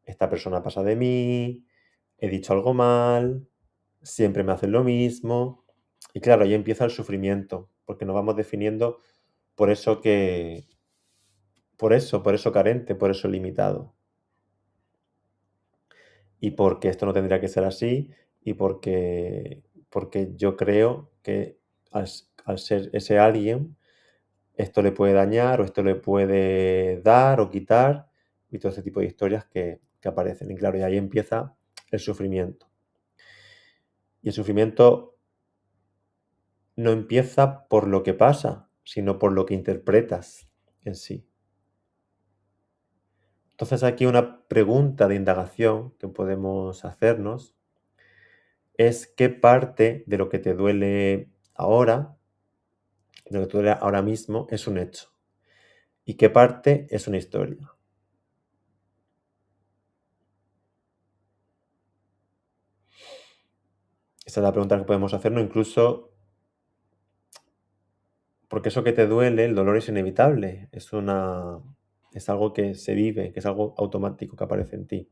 esta persona pasa de mí, he dicho algo mal, siempre me hacen lo mismo. Y claro, ahí empieza el sufrimiento, porque nos vamos definiendo por eso por eso carente, por eso limitado. Y porque esto no tendría que ser así, y porque yo creo que al ser ese alguien, esto le puede dañar, o esto le puede dar o quitar, y todo ese tipo de historias que aparecen. Y claro, y ahí empieza el sufrimiento. Y el sufrimiento no empieza por lo que pasa, sino por lo que interpretas en sí. Entonces aquí una pregunta de indagación que podemos hacernos es qué parte de lo que te duele ahora, de lo que te duele ahora mismo, es un hecho y qué parte es una historia. Esa es la pregunta que podemos hacernos incluso porque eso que te duele, el dolor es inevitable, es algo que se vive, que es algo automático que aparece en ti.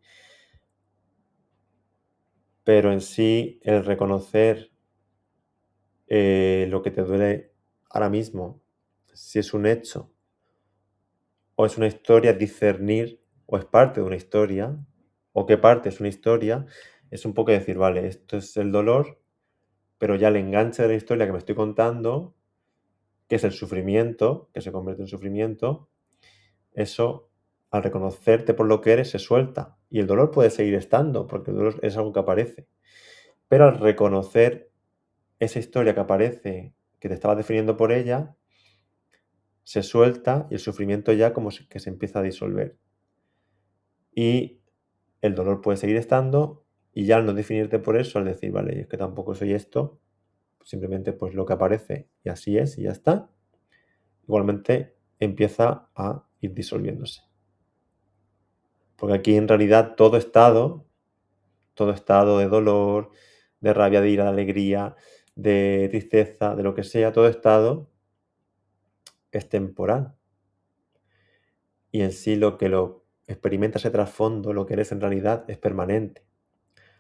pero en sí el reconocer lo que te duele ahora mismo, si es un hecho o es una historia, discernir o es parte de una historia o qué parte es una historia, es un poco decir, vale, esto es el dolor, pero ya el enganche de la historia que me estoy contando, que es el sufrimiento, que se convierte en sufrimiento, eso, al reconocerte por lo que eres, se suelta. Y el dolor puede seguir estando, porque el dolor es algo que aparece. Pero al reconocer esa historia que aparece, que te estabas definiendo por ella, se suelta y el sufrimiento ya como que se empieza a disolver. Y el dolor puede seguir estando y ya al no definirte por eso, al decir, vale, es que tampoco soy esto, simplemente pues lo que aparece y así es y ya está, igualmente empieza a ir disolviéndose. Porque aquí en realidad todo estado de dolor, de rabia, de ira, de alegría, de tristeza, de lo que sea, todo estado es temporal. Y en sí lo que lo experimenta ese trasfondo, lo que eres en realidad, es permanente.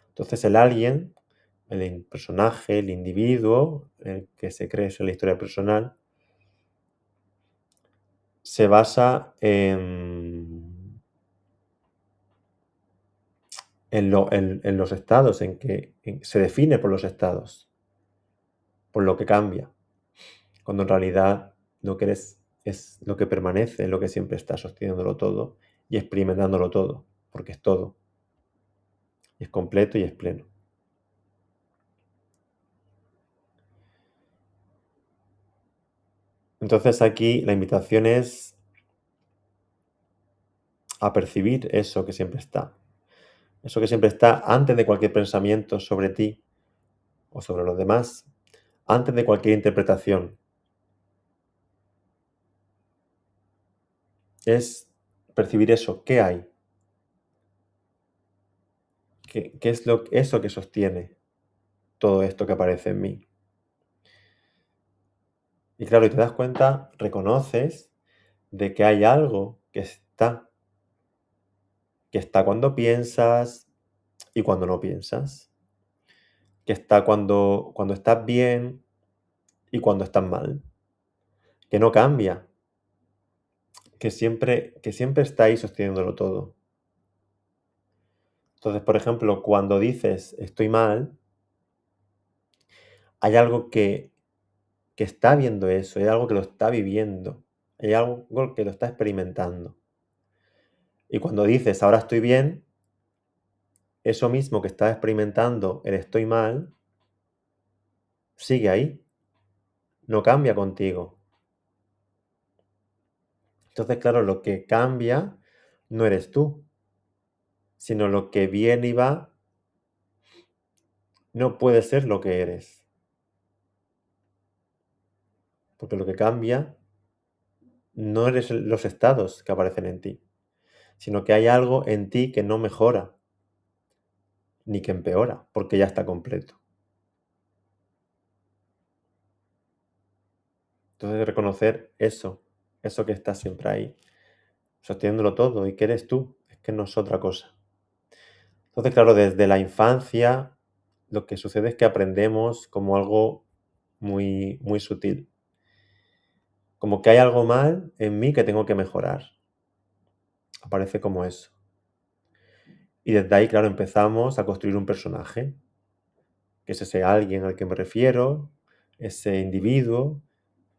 Entonces el alguien, el personaje, el individuo, el que se cree en la historia personal, se basa en los estados, en que se define por los estados, por lo que cambia, cuando en realidad lo que eres es lo que permanece, lo que siempre está sosteniéndolo todo y experimentándolo todo, porque es todo, y es completo y es pleno. Entonces aquí la invitación es a percibir eso que siempre está. Eso que siempre está antes de cualquier pensamiento sobre ti o sobre los demás, antes de cualquier interpretación. Es percibir eso, ¿qué hay? ¿Qué es eso que sostiene todo esto que aparece en mí? Y claro, y te das cuenta, reconoces de que hay algo que está cuando piensas y cuando no piensas, que está cuando estás bien y cuando estás mal, que no cambia, que siempre está ahí sosteniéndolo todo. Entonces, por ejemplo, cuando dices estoy mal, hay algo que está viendo eso, hay algo que lo está viviendo, hay algo que lo está experimentando. Y cuando dices ahora estoy bien, eso mismo que está experimentando el estoy mal, sigue ahí, no cambia contigo. Entonces, claro, lo que cambia no eres tú, sino lo que viene y va no puede ser lo que eres. Porque lo que cambia no eres los estados que aparecen en ti, sino que hay algo en ti que no mejora ni que empeora, porque ya está completo. Entonces reconocer eso que está siempre ahí, sosteniéndolo todo y que eres tú, es que no es otra cosa. Entonces, claro, desde la infancia lo que sucede es que aprendemos como algo muy, muy sutil, como que hay algo mal en mí que tengo que mejorar. Aparece como eso. Y desde ahí, claro, empezamos a construir un personaje, que es ese alguien al que me refiero, ese individuo,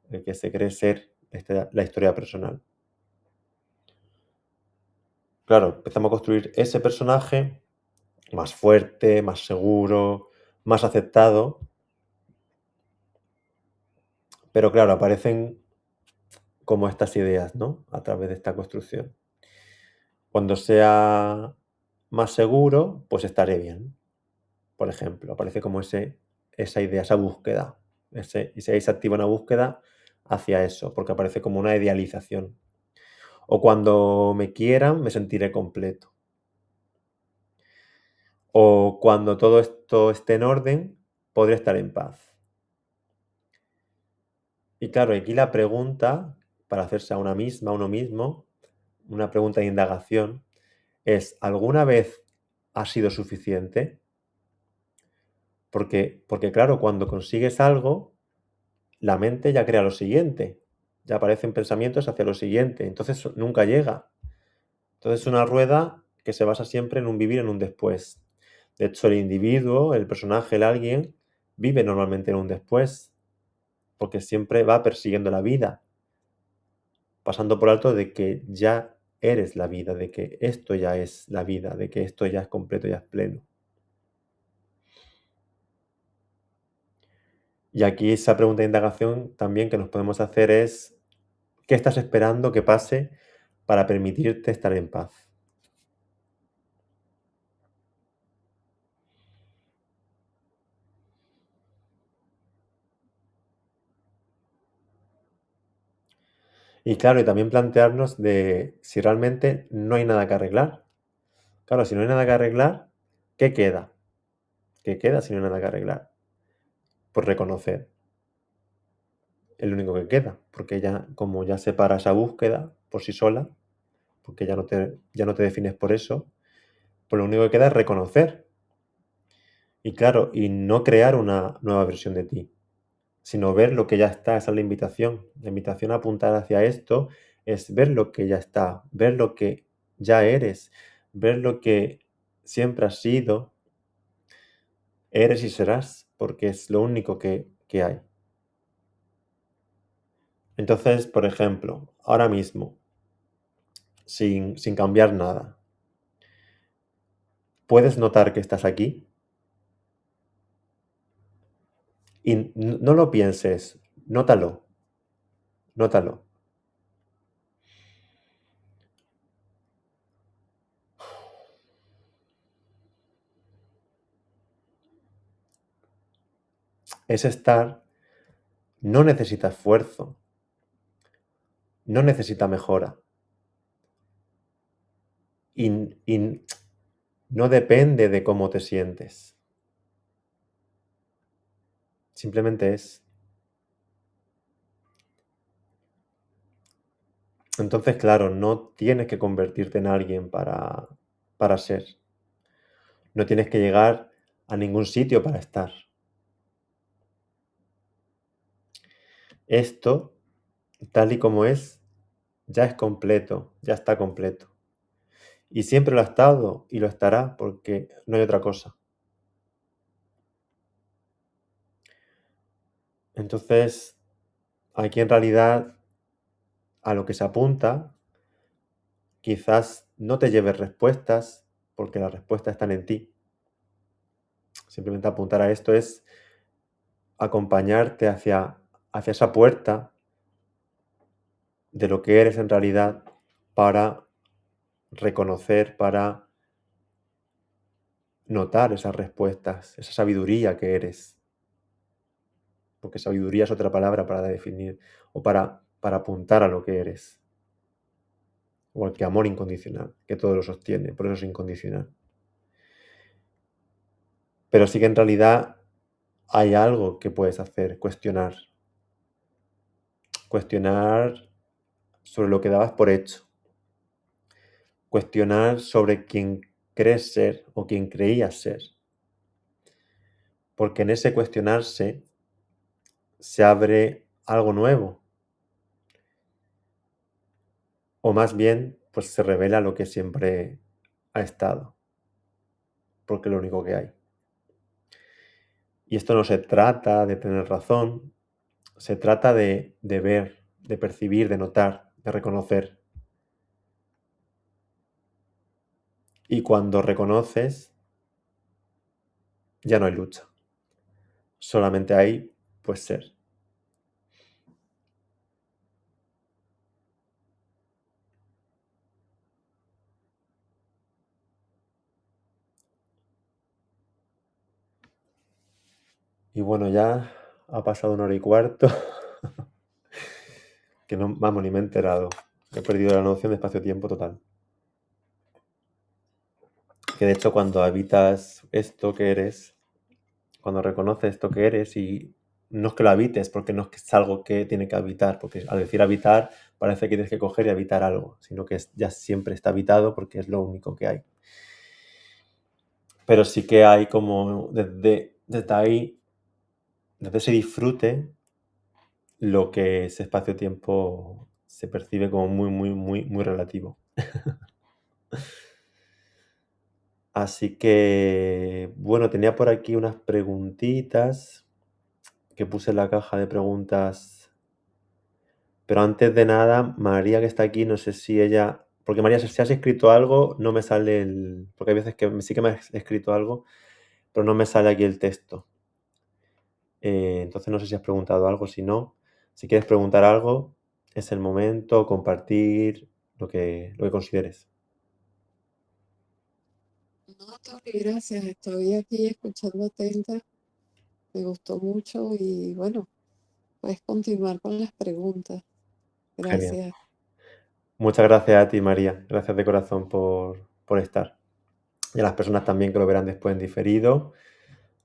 el que se cree ser la historia personal. Claro, empezamos a construir ese personaje más fuerte, más seguro, más aceptado, pero claro, aparecen como estas ideas, ¿no? A través de esta construcción. Cuando sea más seguro, pues estaré bien. Por ejemplo, aparece como esa idea, esa búsqueda. Y se activa una búsqueda hacia eso, porque aparece como una idealización. O cuando me quieran, me sentiré completo. O cuando todo esto esté en orden, podré estar en paz. Y claro, aquí la pregunta, para hacerse a una misma, a uno mismo, una pregunta de indagación, es, ¿alguna vez ha sido suficiente? Porque claro, cuando consigues algo, la mente ya crea lo siguiente, ya aparecen pensamientos hacia lo siguiente, entonces nunca llega. Entonces es una rueda que se basa siempre en un vivir, en un después. De hecho, el individuo, el personaje, el alguien, vive normalmente en un después, porque siempre va persiguiendo la vida, pasando por alto de que ya eres la vida, de que esto ya es la vida, de que esto ya es completo, ya es pleno. Y aquí esa pregunta de indagación también que nos podemos hacer es, ¿qué estás esperando que pase para permitirte estar en paz? Y claro, y también plantearnos de si realmente no hay nada que arreglar. Claro, si no hay nada que arreglar, ¿qué queda? ¿Qué queda si no hay nada que arreglar? Pues reconocer, es lo único que queda, porque ya, como ya se para esa búsqueda por sí sola, porque ya no te defines por eso, pues lo único que queda es reconocer. Y claro, y no crear una nueva versión de ti, sino ver lo que ya está. Esa es la invitación. La invitación a apuntar hacia esto es ver lo que ya está, ver lo que ya eres, ver lo que siempre has sido, eres y serás, porque es lo único que hay. Entonces, por ejemplo, ahora mismo, sin cambiar nada, puedes notar que estás aquí y no lo pienses, nótalo, nótalo. Ese estar no necesita esfuerzo, no necesita mejora y no depende de cómo te sientes, simplemente es. Entonces, claro, no tienes que convertirte en alguien para ser, no tienes que llegar a ningún sitio para estar. Esto, tal y como es, ya es completo, ya está completo. Y siempre lo ha estado y lo estará porque no hay otra cosa. Entonces, aquí en realidad a lo que se apunta, quizás no te lleves respuestas porque las respuestas están en ti. Simplemente apuntar a esto es acompañarte hacia esa puerta de lo que eres en realidad para reconocer, para notar esas respuestas, esa sabiduría que eres. Porque sabiduría es otra palabra para definir o para apuntar a lo que eres. Igual que amor incondicional, que todo lo sostiene, por eso es incondicional. Pero sí que en realidad hay algo que puedes hacer, cuestionar. Cuestionar sobre lo que dabas por hecho. Cuestionar sobre quién crees ser o quién creías ser. Porque en ese cuestionarse se abre algo nuevo. O más bien, pues se revela lo que siempre ha estado. Porque es lo único que hay. Y esto no se trata de tener razón, se trata de ver, de percibir, de notar, de reconocer. Y cuando reconoces, ya no hay lucha. Solamente hay, pues, ser. Y bueno, ya ha pasado 1 hora y cuarto, que no, vamos, ni me he enterado. He perdido la noción de espacio-tiempo total. Que de hecho cuando habitas esto que eres, cuando reconoces esto que eres y no es que lo habites, porque no es que es algo que tiene que habitar, porque al decir habitar parece que tienes que coger y habitar algo, sino que ya siempre está habitado porque es lo único que hay. Pero sí que hay como desde ahí, desde ese disfrute, lo que es espacio-tiempo se percibe como muy, muy, muy, muy relativo. Así que, bueno, tenía por aquí unas preguntitas que puse en la caja de preguntas. Pero antes de nada, María que está aquí, no sé si ella... Porque María, si has escrito algo, no me sale el... Porque hay veces que sí que me has escrito algo, pero no me sale aquí el texto. Entonces no sé si has preguntado algo, si no, si quieres preguntar algo, es el momento, compartir lo que consideres. No, Tony, gracias. Estoy aquí escuchando atenta. Me gustó mucho y bueno, puedes continuar con las preguntas. Genial. Gracias. Muchas gracias a ti, María. Gracias de corazón por estar. Y a las personas también que lo verán después en diferido,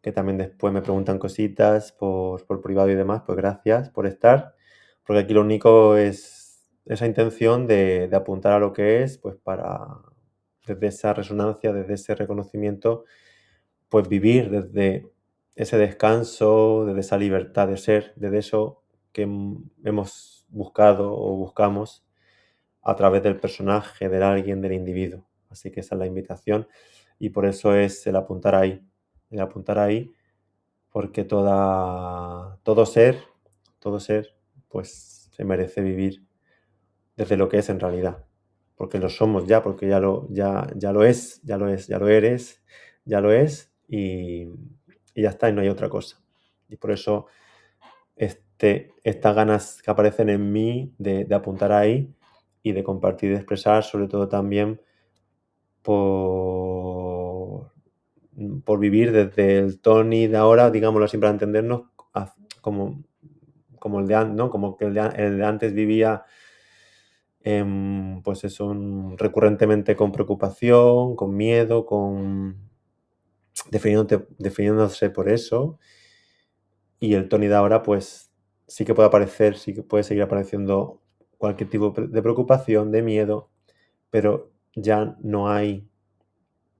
que también después me preguntan cositas por privado y demás, pues gracias por estar, porque aquí lo único es esa intención de apuntar a lo que es, pues para, desde esa resonancia, desde ese reconocimiento, pues vivir desde ese descanso, desde esa libertad de ser, desde eso que hemos buscado o buscamos a través del personaje, del alguien, del individuo. Así que esa es la invitación y por eso es el apuntar ahí, porque todo ser, pues se merece vivir desde lo que es en realidad, porque lo somos ya, porque ya lo es, ya lo es, ya lo eres, ya lo es y ya está, y no hay otra cosa. Y por eso estas ganas que aparecen en mí de apuntar ahí y de compartir y de expresar, sobre todo también por, por vivir desde el Tony de ahora, digámoslo así para entendernos, como, como el de antes, ¿no? Como que el de antes vivía pues eso, recurrentemente con preocupación, con miedo, definiéndose por eso. Y el Tony de ahora, pues sí que puede aparecer, sí que puede seguir apareciendo cualquier tipo de preocupación, de miedo, pero ya no hay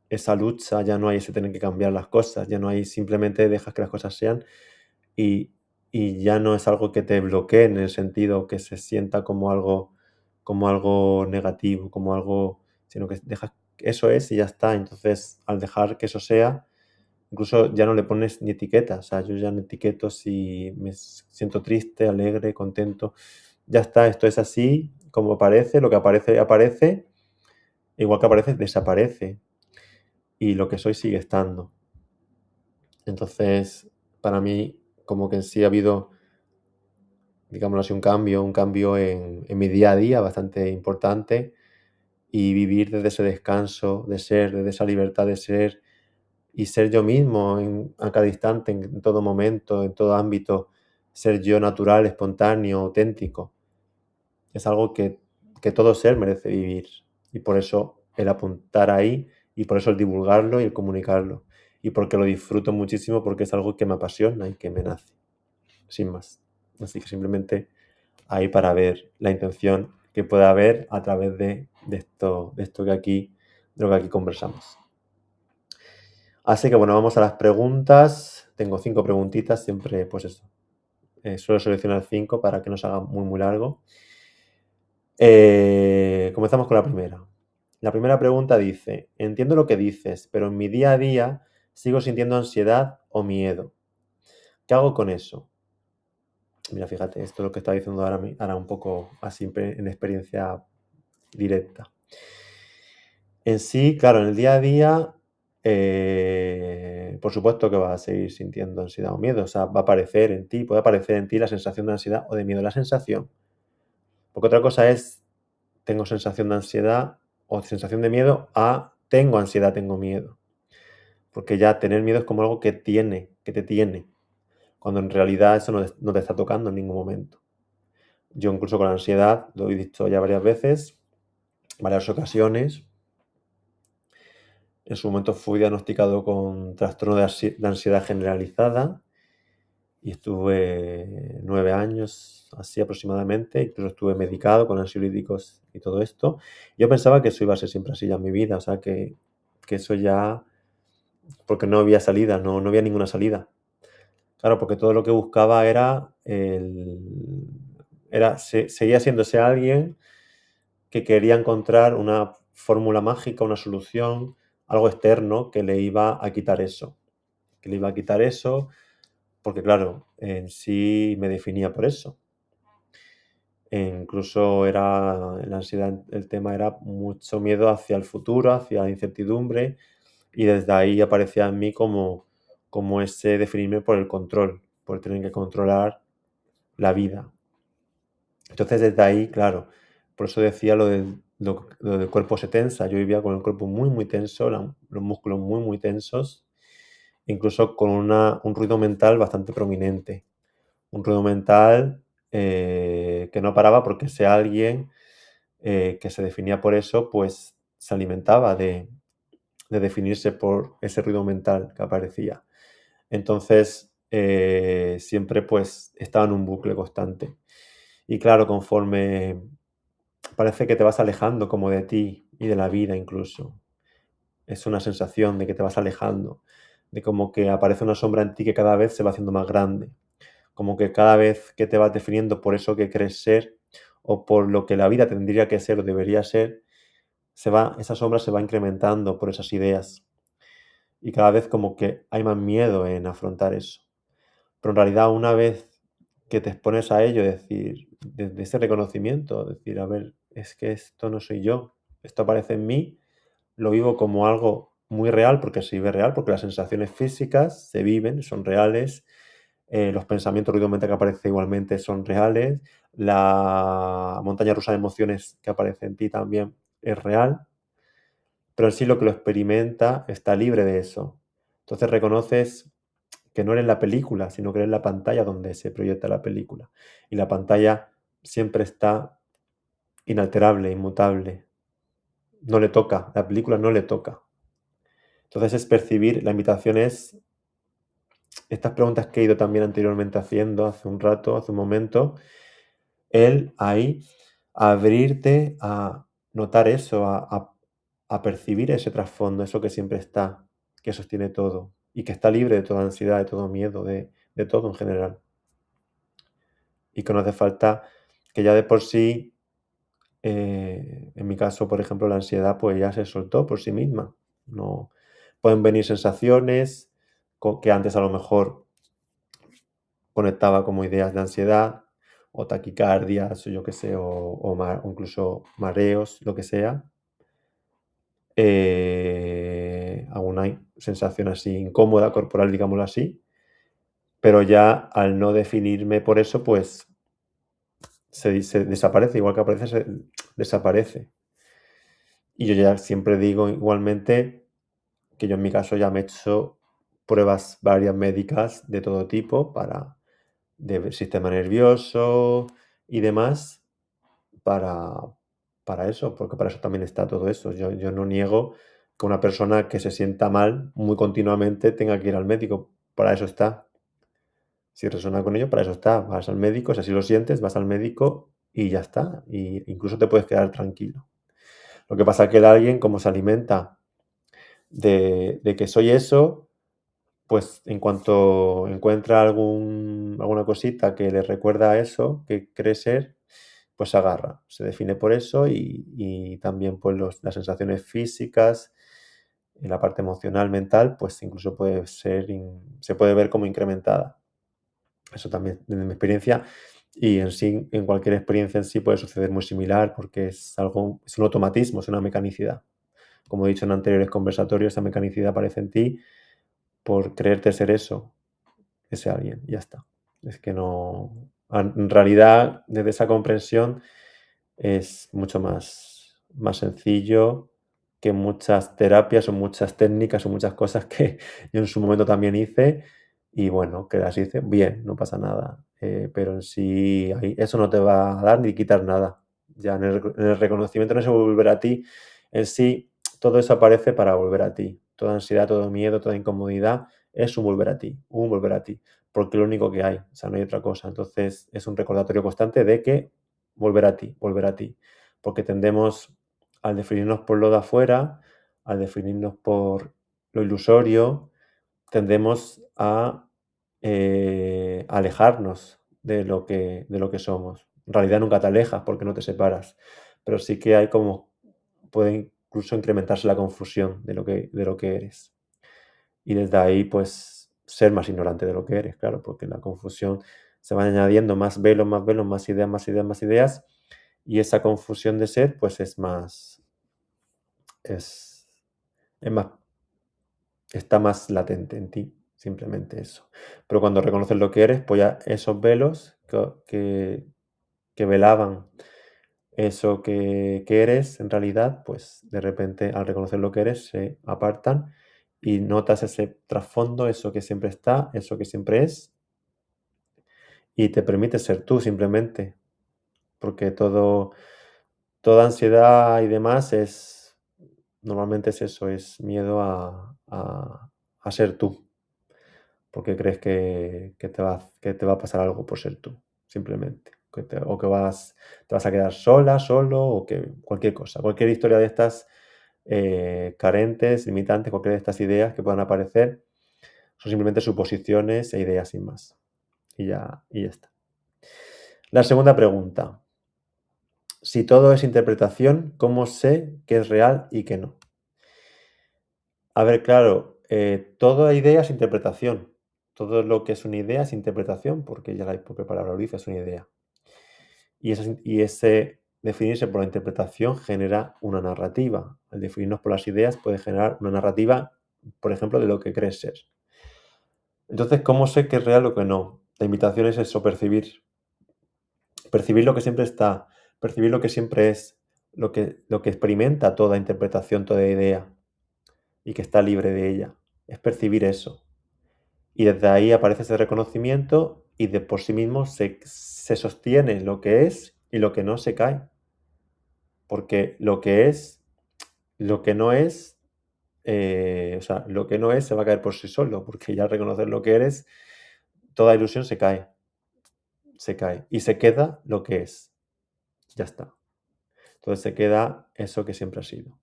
esa lucha, ya no hay ese tener que cambiar las cosas, ya no hay, simplemente dejas que las cosas sean y, y ya no es algo que te bloquee en el sentido que se sienta como algo negativo, como algo, sino que dejas que eso es y ya está. Entonces, al dejar que eso sea, incluso ya no le pones ni etiqueta, o sea, yo ya no etiqueto si me siento triste, alegre, contento, ya está, esto es así, como aparece, lo que aparece, aparece, igual que aparece, desaparece, y lo que soy sigue estando. Entonces, para mí, como que en sí ha habido, digámoslo así, un cambio en mi día a día bastante importante y vivir desde ese descanso de ser, desde esa libertad de ser y ser yo mismo a cada instante, en todo momento, en todo ámbito, ser yo natural, espontáneo, auténtico. Es algo que todo ser merece vivir y por eso el apuntar ahí y por eso el divulgarlo y el comunicarlo y porque lo disfruto muchísimo porque es algo que me apasiona y que me nace, sin más. Así que simplemente ahí para ver la intención que pueda haber a través de esto de lo que aquí conversamos. Así que bueno, vamos a las preguntas. Tengo 5 preguntitas, siempre pues eso. Suelo seleccionar 5 para que no se haga muy muy largo. Comenzamos con la primera. La primera pregunta dice, entiendo lo que dices, pero en mi día a día sigo sintiendo ansiedad o miedo. ¿Qué hago con eso? Mira, fíjate, esto es lo que está diciendo ahora un poco así en experiencia directa. En sí, claro, en el día a día, por supuesto que vas a seguir sintiendo ansiedad o miedo. O sea, va a aparecer en ti, puede aparecer en ti la sensación de ansiedad o de miedo. La sensación. Porque otra cosa es, tengo sensación de ansiedad o sensación de miedo a tengo ansiedad, tengo miedo. Porque ya tener miedo es como algo que te tiene. Cuando en realidad eso no te está tocando en ningún momento. Yo incluso con la ansiedad, lo he dicho ya varias veces, varias ocasiones, en su momento fui diagnosticado con trastorno de ansiedad generalizada y estuve 9 años así aproximadamente, incluso estuve medicado con ansiolíticos y todo esto. Yo pensaba que eso iba a ser siempre así ya en mi vida, o sea que eso ya porque no había salida, no había ninguna salida. Claro, porque todo lo que buscaba seguía siendo ese alguien que quería encontrar una fórmula mágica, una solución, algo externo que le iba a quitar eso. Que le iba a quitar eso, porque claro, en sí me definía por eso. Incluso la ansiedad, el tema era mucho miedo hacia el futuro, hacia la incertidumbre, y desde ahí aparecía en mí como ese definirme por el control, por tener que controlar la vida. Entonces desde ahí, claro, por eso decía lo del cuerpo se tensa. Yo vivía con el cuerpo muy, muy tenso, los músculos muy, muy tensos, incluso con un ruido mental bastante prominente. Un ruido mental que no paraba porque ese alguien que se definía por eso, pues se alimentaba de definirse por ese ruido mental que aparecía. Entonces, siempre pues estaba en un bucle constante. Y claro, conforme parece que te vas alejando como de ti y de la vida incluso. Es una sensación de que te vas alejando, de como que aparece una sombra en ti que cada vez se va haciendo más grande, como que cada vez que te vas definiendo por eso que crees ser o por lo que la vida tendría que ser o debería ser, esa sombra se va incrementando por esas ideas y cada vez como que hay más miedo en afrontar eso. Pero en realidad una vez que te expones a ello, decir, desde ese reconocimiento, decir, a ver, es que esto no soy yo, esto aparece en mí, lo vivo como algo muy real, porque se vive real, porque las sensaciones físicas se viven, son reales, los pensamientos, ruido mental que aparece igualmente son reales, la montaña rusa de emociones que aparece en ti también es real, pero en sí lo que lo experimenta está libre de eso. Entonces reconoces que no eres la película, sino que eres la pantalla donde se proyecta la película. Y la pantalla siempre está inalterable, inmutable. No le toca, la película no le toca. Entonces es percibir, la invitación es estas preguntas que he ido también anteriormente haciendo hace un rato, hace un momento, el ahí abrirte a notar eso, a percibir ese trasfondo, eso que siempre está, que sostiene todo y que está libre de toda ansiedad, de todo miedo, de todo en general. Y que no hace falta que ya de por sí, en mi caso, por ejemplo, la ansiedad pues ya se soltó por sí misma. No, pueden venir sensaciones que antes a lo mejor conectaba como ideas de ansiedad o taquicardias o yo qué sé, o incluso mareos, lo que sea. Alguna sensación así incómoda corporal, digámoslo así, pero ya al no definirme por eso, pues se desaparece, igual que aparece, desaparece. Y yo ya siempre digo igualmente que yo en mi caso ya me he hecho pruebas varias médicas de todo tipo de sistema nervioso y demás para, para eso, porque para eso también está todo eso. Yo no niego que una persona que se sienta mal muy continuamente tenga que ir al médico, para eso está. Si resuena con ello, para eso está. Vas al médico, si así lo sientes, vas al médico y ya está. Y incluso te puedes quedar tranquilo. Lo que pasa es que el alguien, como se alimenta de que soy eso, pues en cuanto encuentra alguna cosita que le recuerda a eso, que cree ser, pues se agarra, se define por eso y también pues las sensaciones físicas y la parte emocional, mental, pues incluso se puede ver como incrementada. Eso también, desde mi experiencia, y en sí, en cualquier experiencia en sí puede suceder muy similar porque es un automatismo, es una mecanicidad. Como he dicho en anteriores conversatorios, esa mecanicidad aparece en ti por creerte ser eso, ese alguien, y ya está. Es que no. En realidad, desde esa comprensión, es mucho más sencillo que muchas terapias o muchas técnicas o muchas cosas que yo en su momento también hice y bueno, que las hice bien, no pasa nada. Pero en sí, eso no te va a dar ni quitar nada. Ya en el reconocimiento no se volver a ti. En sí, todo eso aparece para volver a ti. Toda ansiedad, todo miedo, toda incomodidad es un volver a ti, un volver a ti. Porque es lo único que hay, o sea, no hay otra cosa. Entonces, es un recordatorio constante de que volver a ti, volver a ti. Porque tendemos, al definirnos por lo de afuera, al definirnos por lo ilusorio, tendemos a alejarnos de lo que somos. En realidad nunca te alejas porque no te separas, pero sí que hay puede incluso incrementarse la confusión de lo que eres. Y desde ahí, pues, ser más ignorante de lo que eres, claro, porque en la confusión se van añadiendo más velos, más ideas, más ideas, más ideas, y esa confusión de ser, pues, es, es más, está más latente en ti, simplemente eso. Pero cuando reconoces lo que eres, pues ya esos velos que velaban eso que eres en realidad, pues de repente al reconocer lo que eres se apartan y notas ese trasfondo, eso que siempre está, eso que siempre es, y te permite ser tú simplemente, porque toda ansiedad y demás normalmente es eso, es miedo a ser tú, porque crees que te va a pasar algo por ser tú, simplemente. O que te vas a quedar sola, solo, o que cualquier cosa. Cualquier historia de estas carentes, limitantes, cualquier de estas ideas que puedan aparecer, son simplemente suposiciones e ideas sin más. Y ya está. La segunda pregunta. Si todo es interpretación, ¿cómo sé qué es real y qué no? A ver, claro, toda idea es interpretación. Todo lo que es una idea es interpretación, porque ya la propia palabra lo dice, es una idea. Y ese definirse por la interpretación genera una narrativa. El definirnos por las ideas puede generar una narrativa, por ejemplo, de lo que crees ser. Entonces, ¿cómo sé qué es real o qué no? La invitación es eso, percibir. Percibir lo que siempre está, percibir lo que siempre es, lo que experimenta toda interpretación, toda idea, y que está libre de ella. Es percibir eso. Y desde ahí aparece ese reconocimiento y de por sí mismo se sostiene lo que es y lo que no se cae. Porque lo que no es, o sea, lo que no es se va a caer por sí solo, porque ya al reconocer lo que eres, toda ilusión se cae y se queda lo que es. Ya está. Entonces se queda eso que siempre ha sido.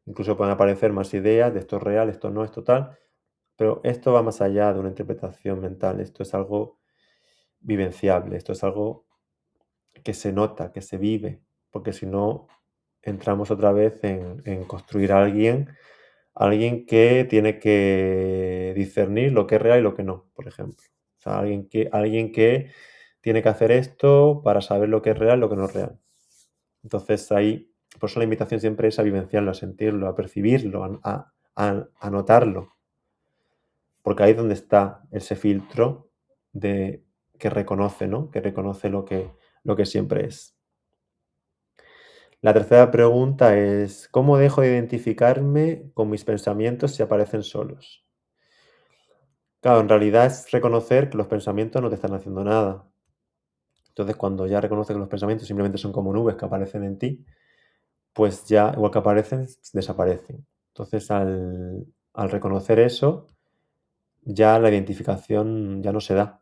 Incluso pueden aparecer más ideas de esto es real, esto no, esto tal, pero esto va más allá de una interpretación mental, esto es algo vivenciable, esto es algo que se nota, que se vive, porque si no entramos otra vez en construir a alguien que tiene que discernir lo que es real y lo que no, por ejemplo. O sea, alguien que tiene que hacer esto para saber lo que es real y lo que no es real. Entonces ahí, por eso la invitación siempre es a vivenciarlo, a sentirlo, a percibirlo, a notarlo, porque ahí es donde está ese filtro que reconoce, ¿no? Que reconoce lo que siempre es. La tercera pregunta es, ¿cómo dejo de identificarme con mis pensamientos si aparecen solos? Claro, en realidad es reconocer que los pensamientos no te están haciendo nada. Entonces, cuando ya reconoces que los pensamientos simplemente son como nubes que aparecen en ti, pues ya, igual que aparecen, desaparecen. Entonces, al reconocer eso, ya la identificación ya no se da.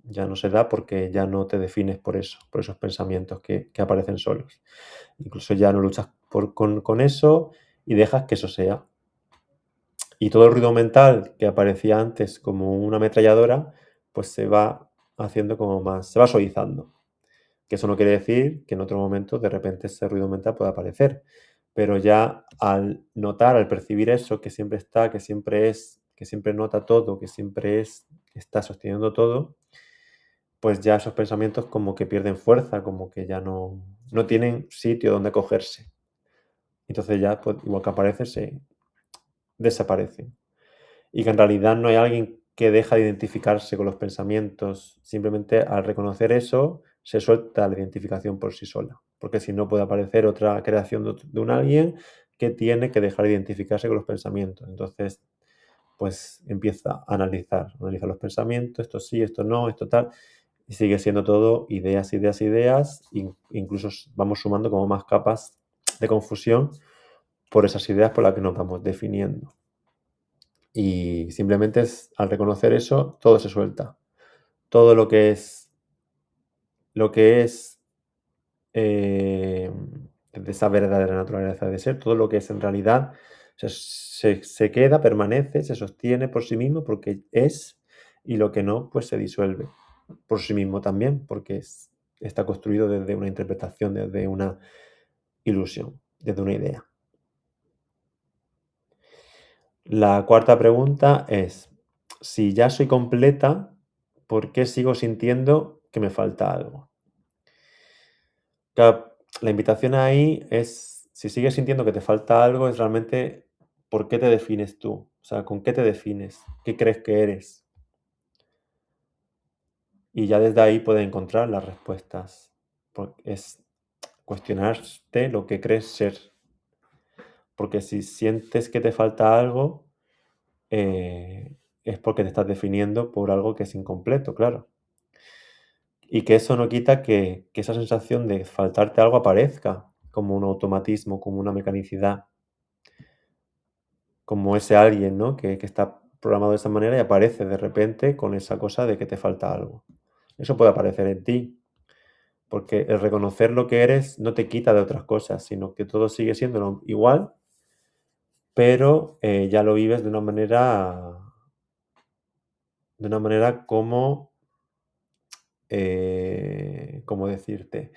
Ya no se da porque ya no te defines por eso, por esos pensamientos que aparecen solos. Incluso ya no luchas con eso y dejas que eso sea. Y todo el ruido mental que aparecía antes como una ametralladora, pues se va haciendo como más, se va suavizando. Que eso no quiere decir que en otro momento de repente ese ruido mental pueda aparecer. Pero ya al notar, al percibir eso, que siempre está, que siempre es, que siempre nota todo, que siempre es, que está sosteniendo todo, pues ya esos pensamientos como que pierden fuerza, como que ya no tienen sitio donde cogerse. Entonces ya, pues, igual que aparecen, se desaparecen. Y que en realidad no hay alguien que deja de identificarse con los pensamientos. Simplemente al reconocer eso, se suelta la identificación por sí sola. Porque si no puede aparecer otra creación de un alguien que tiene que dejar de identificarse con los pensamientos. Entonces, pues empieza a analiza los pensamientos, esto sí, esto no, esto tal, y sigue siendo todo ideas, ideas, ideas, incluso vamos sumando como más capas de confusión por esas ideas por las que nos vamos definiendo. Y simplemente al reconocer eso, todo se suelta. Todo lo que es de esa verdadera naturaleza de ser, todo lo que es en realidad, Se queda, permanece, se sostiene por sí mismo porque es, y lo que no, pues se disuelve por sí mismo también, porque está construido desde una interpretación, desde una ilusión, desde una idea. La cuarta pregunta es, si ya soy completa, ¿por qué sigo sintiendo que me falta algo? Claro, la invitación ahí es, si sigues sintiendo que te falta algo, es realmente por qué te defines tú, o sea, con qué te defines, qué crees que eres. Y ya desde ahí puedes encontrar las respuestas. Es cuestionarte lo que crees ser. Porque si sientes que te falta algo, es porque te estás definiendo por algo que es incompleto, claro. Y que eso no quita que esa sensación de faltarte algo aparezca como un automatismo, como una mecanicidad, como ese alguien, ¿no? Que está programado de esa manera y aparece de repente con esa cosa de que te falta algo. Eso puede aparecer en ti, porque el reconocer lo que eres no te quita de otras cosas, sino que todo sigue siendo igual, pero ya lo vives de una manera como, ¿cómo decirte?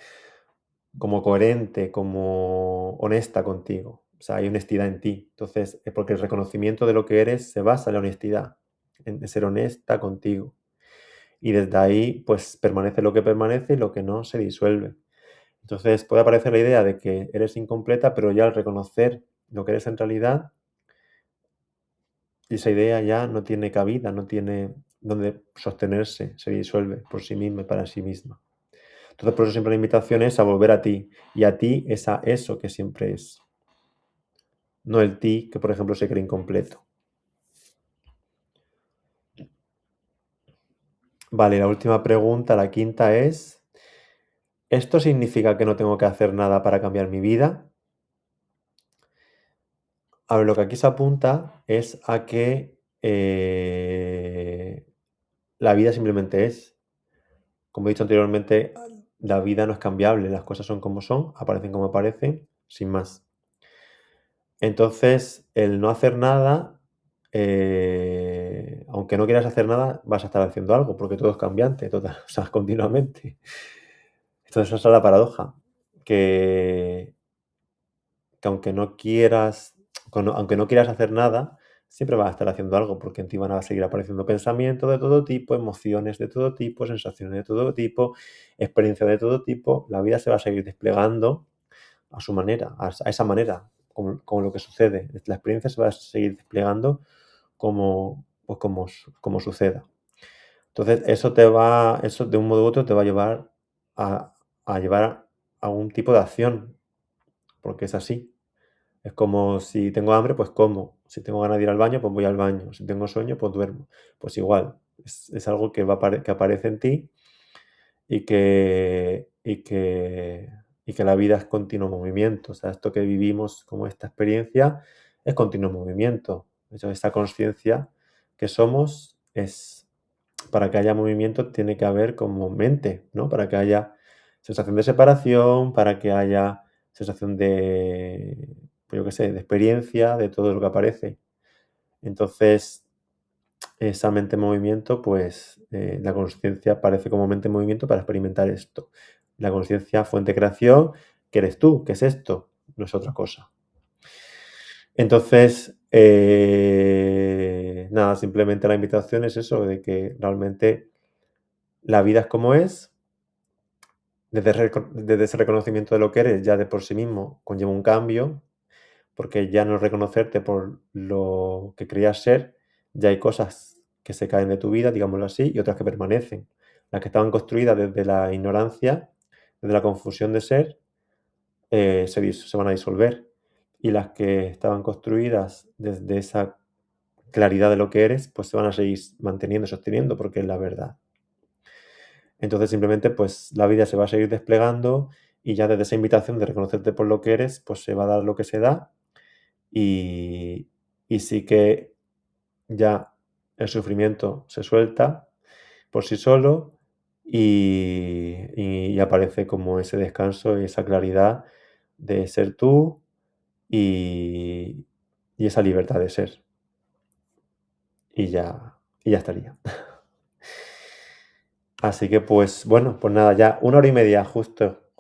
Como coherente, como honesta contigo. O sea, hay honestidad en ti. Entonces, porque el reconocimiento de lo que eres se basa en la honestidad, en ser honesta contigo. Y desde ahí, pues permanece lo que permanece y lo que no se disuelve. Entonces, puede aparecer la idea de que eres incompleta, pero ya al reconocer lo que eres en realidad, esa idea ya no tiene cabida, no tiene donde sostenerse, se disuelve por sí misma y para sí misma. Entonces, por eso siempre la invitación es a volver a ti, y a ti es a eso que siempre es, no el ti que, por ejemplo, se cree incompleto. Vale, la última pregunta, la quinta es, ¿esto significa que no tengo que hacer nada para cambiar mi vida? A ver, lo que aquí se apunta es a que la vida simplemente es. Como he dicho anteriormente, la vida no es cambiable, las cosas son como son, aparecen como aparecen, sin más. Entonces, el no hacer nada, aunque no quieras hacer nada, vas a estar haciendo algo, porque todo es cambiante, total, o sea, continuamente. Entonces, esa es la paradoja, que, que aunque no quieras hacer nada, siempre vas a estar haciendo algo, porque en ti van a seguir apareciendo pensamientos de todo tipo, emociones de todo tipo, sensaciones de todo tipo, experiencias de todo tipo. La vida se va a seguir desplegando a su manera, a esa manera, como lo que sucede. La experiencia se va a seguir desplegando pues como suceda. Entonces, eso de un modo u otro te va a llevar a llevar a un tipo de acción, porque es así. Es como si tengo hambre, pues como. Si tengo ganas de ir al baño, pues voy al baño. Si tengo sueño, pues duermo. Pues igual. Es algo que aparece en ti y que la vida es continuo movimiento. O sea, esto que vivimos como esta experiencia es continuo movimiento. De hecho, esta conciencia que somos es, para que haya movimiento, tiene que haber como mente, ¿no? Para que haya sensación de separación, para que haya sensación de, pues yo qué sé, de experiencia, de todo lo que aparece. Entonces, esa mente en movimiento, pues la conciencia aparece como mente en movimiento para experimentar esto. La conciencia, fuente de creación, que eres tú, que es esto, no es otra cosa. Entonces, nada, simplemente la invitación es eso, de que realmente la vida es como es, desde ese reconocimiento de lo que eres, ya de por sí mismo conlleva un cambio, porque ya no reconocerte por lo que creías ser, ya hay cosas que se caen de tu vida, digámoslo así, y otras que permanecen. Las que estaban construidas desde la ignorancia, desde la confusión de ser, se van a disolver. Y las que estaban construidas desde esa claridad de lo que eres, pues se van a seguir manteniendo, sosteniendo, porque es la verdad. Entonces simplemente pues la vida se va a seguir desplegando y ya desde esa invitación de reconocerte por lo que eres, pues se va a dar lo que se da y sí que ya el sufrimiento se suelta por sí solo y aparece como ese descanso y esa claridad de ser tú y, y esa libertad de ser. Y ya estaría. Así que pues bueno, pues nada, ya 1 hora y media, justito.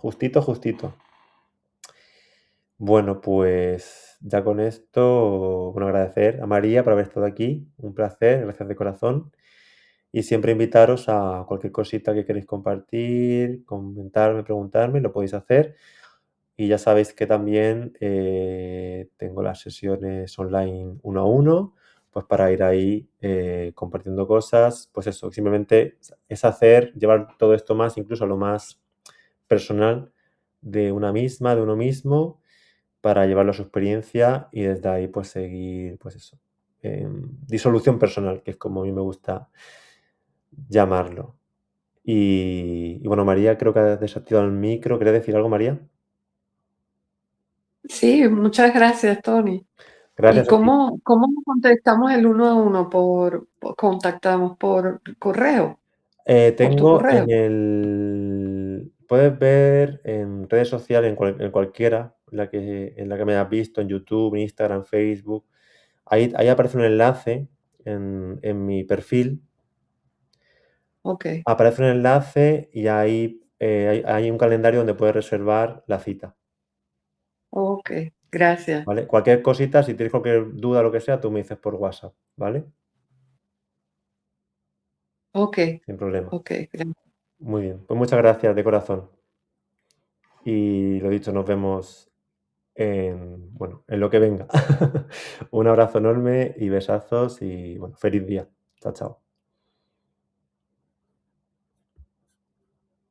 Bueno, pues ya con esto, bueno, agradecer a María por haber estado aquí, un placer, gracias de corazón. Y siempre invitaros a cualquier cosita que queréis compartir, comentarme, preguntarme, lo podéis hacer. Y ya sabéis que también tengo las sesiones online 1 a 1, pues para ir ahí compartiendo cosas. Pues eso, simplemente es llevar todo esto más, incluso a lo más personal de una misma, de uno mismo, para llevarlo a su experiencia y desde ahí pues seguir, pues eso, disolución personal, que es como a mí me gusta llamarlo. Y bueno, María, creo que has desactivado el micro. ¿Quieres decir algo, María? Sí, muchas gracias, Tony. ¿Y Gracias a ti. cómo contestamos el uno a uno? Contactamos por correo, por tu Tengo correo. puedes ver en redes sociales, en cualquiera, en la que me has visto, en YouTube, en Instagram, Facebook. Ahí aparece un enlace en mi perfil. Ok, Aparece un enlace y ahí hay un calendario donde puedes reservar la cita. ok, gracias. ¿Vale? Cualquier cosita, si tienes cualquier duda o lo que sea, tú me dices por WhatsApp, ¿vale? Ok, Sin problema. ok, gracias. Muy bien. Pues muchas gracias de corazón. Y lo dicho, nos vemos bueno, en lo que venga. Un abrazo enorme y besazos y bueno, feliz día. Chao, chao.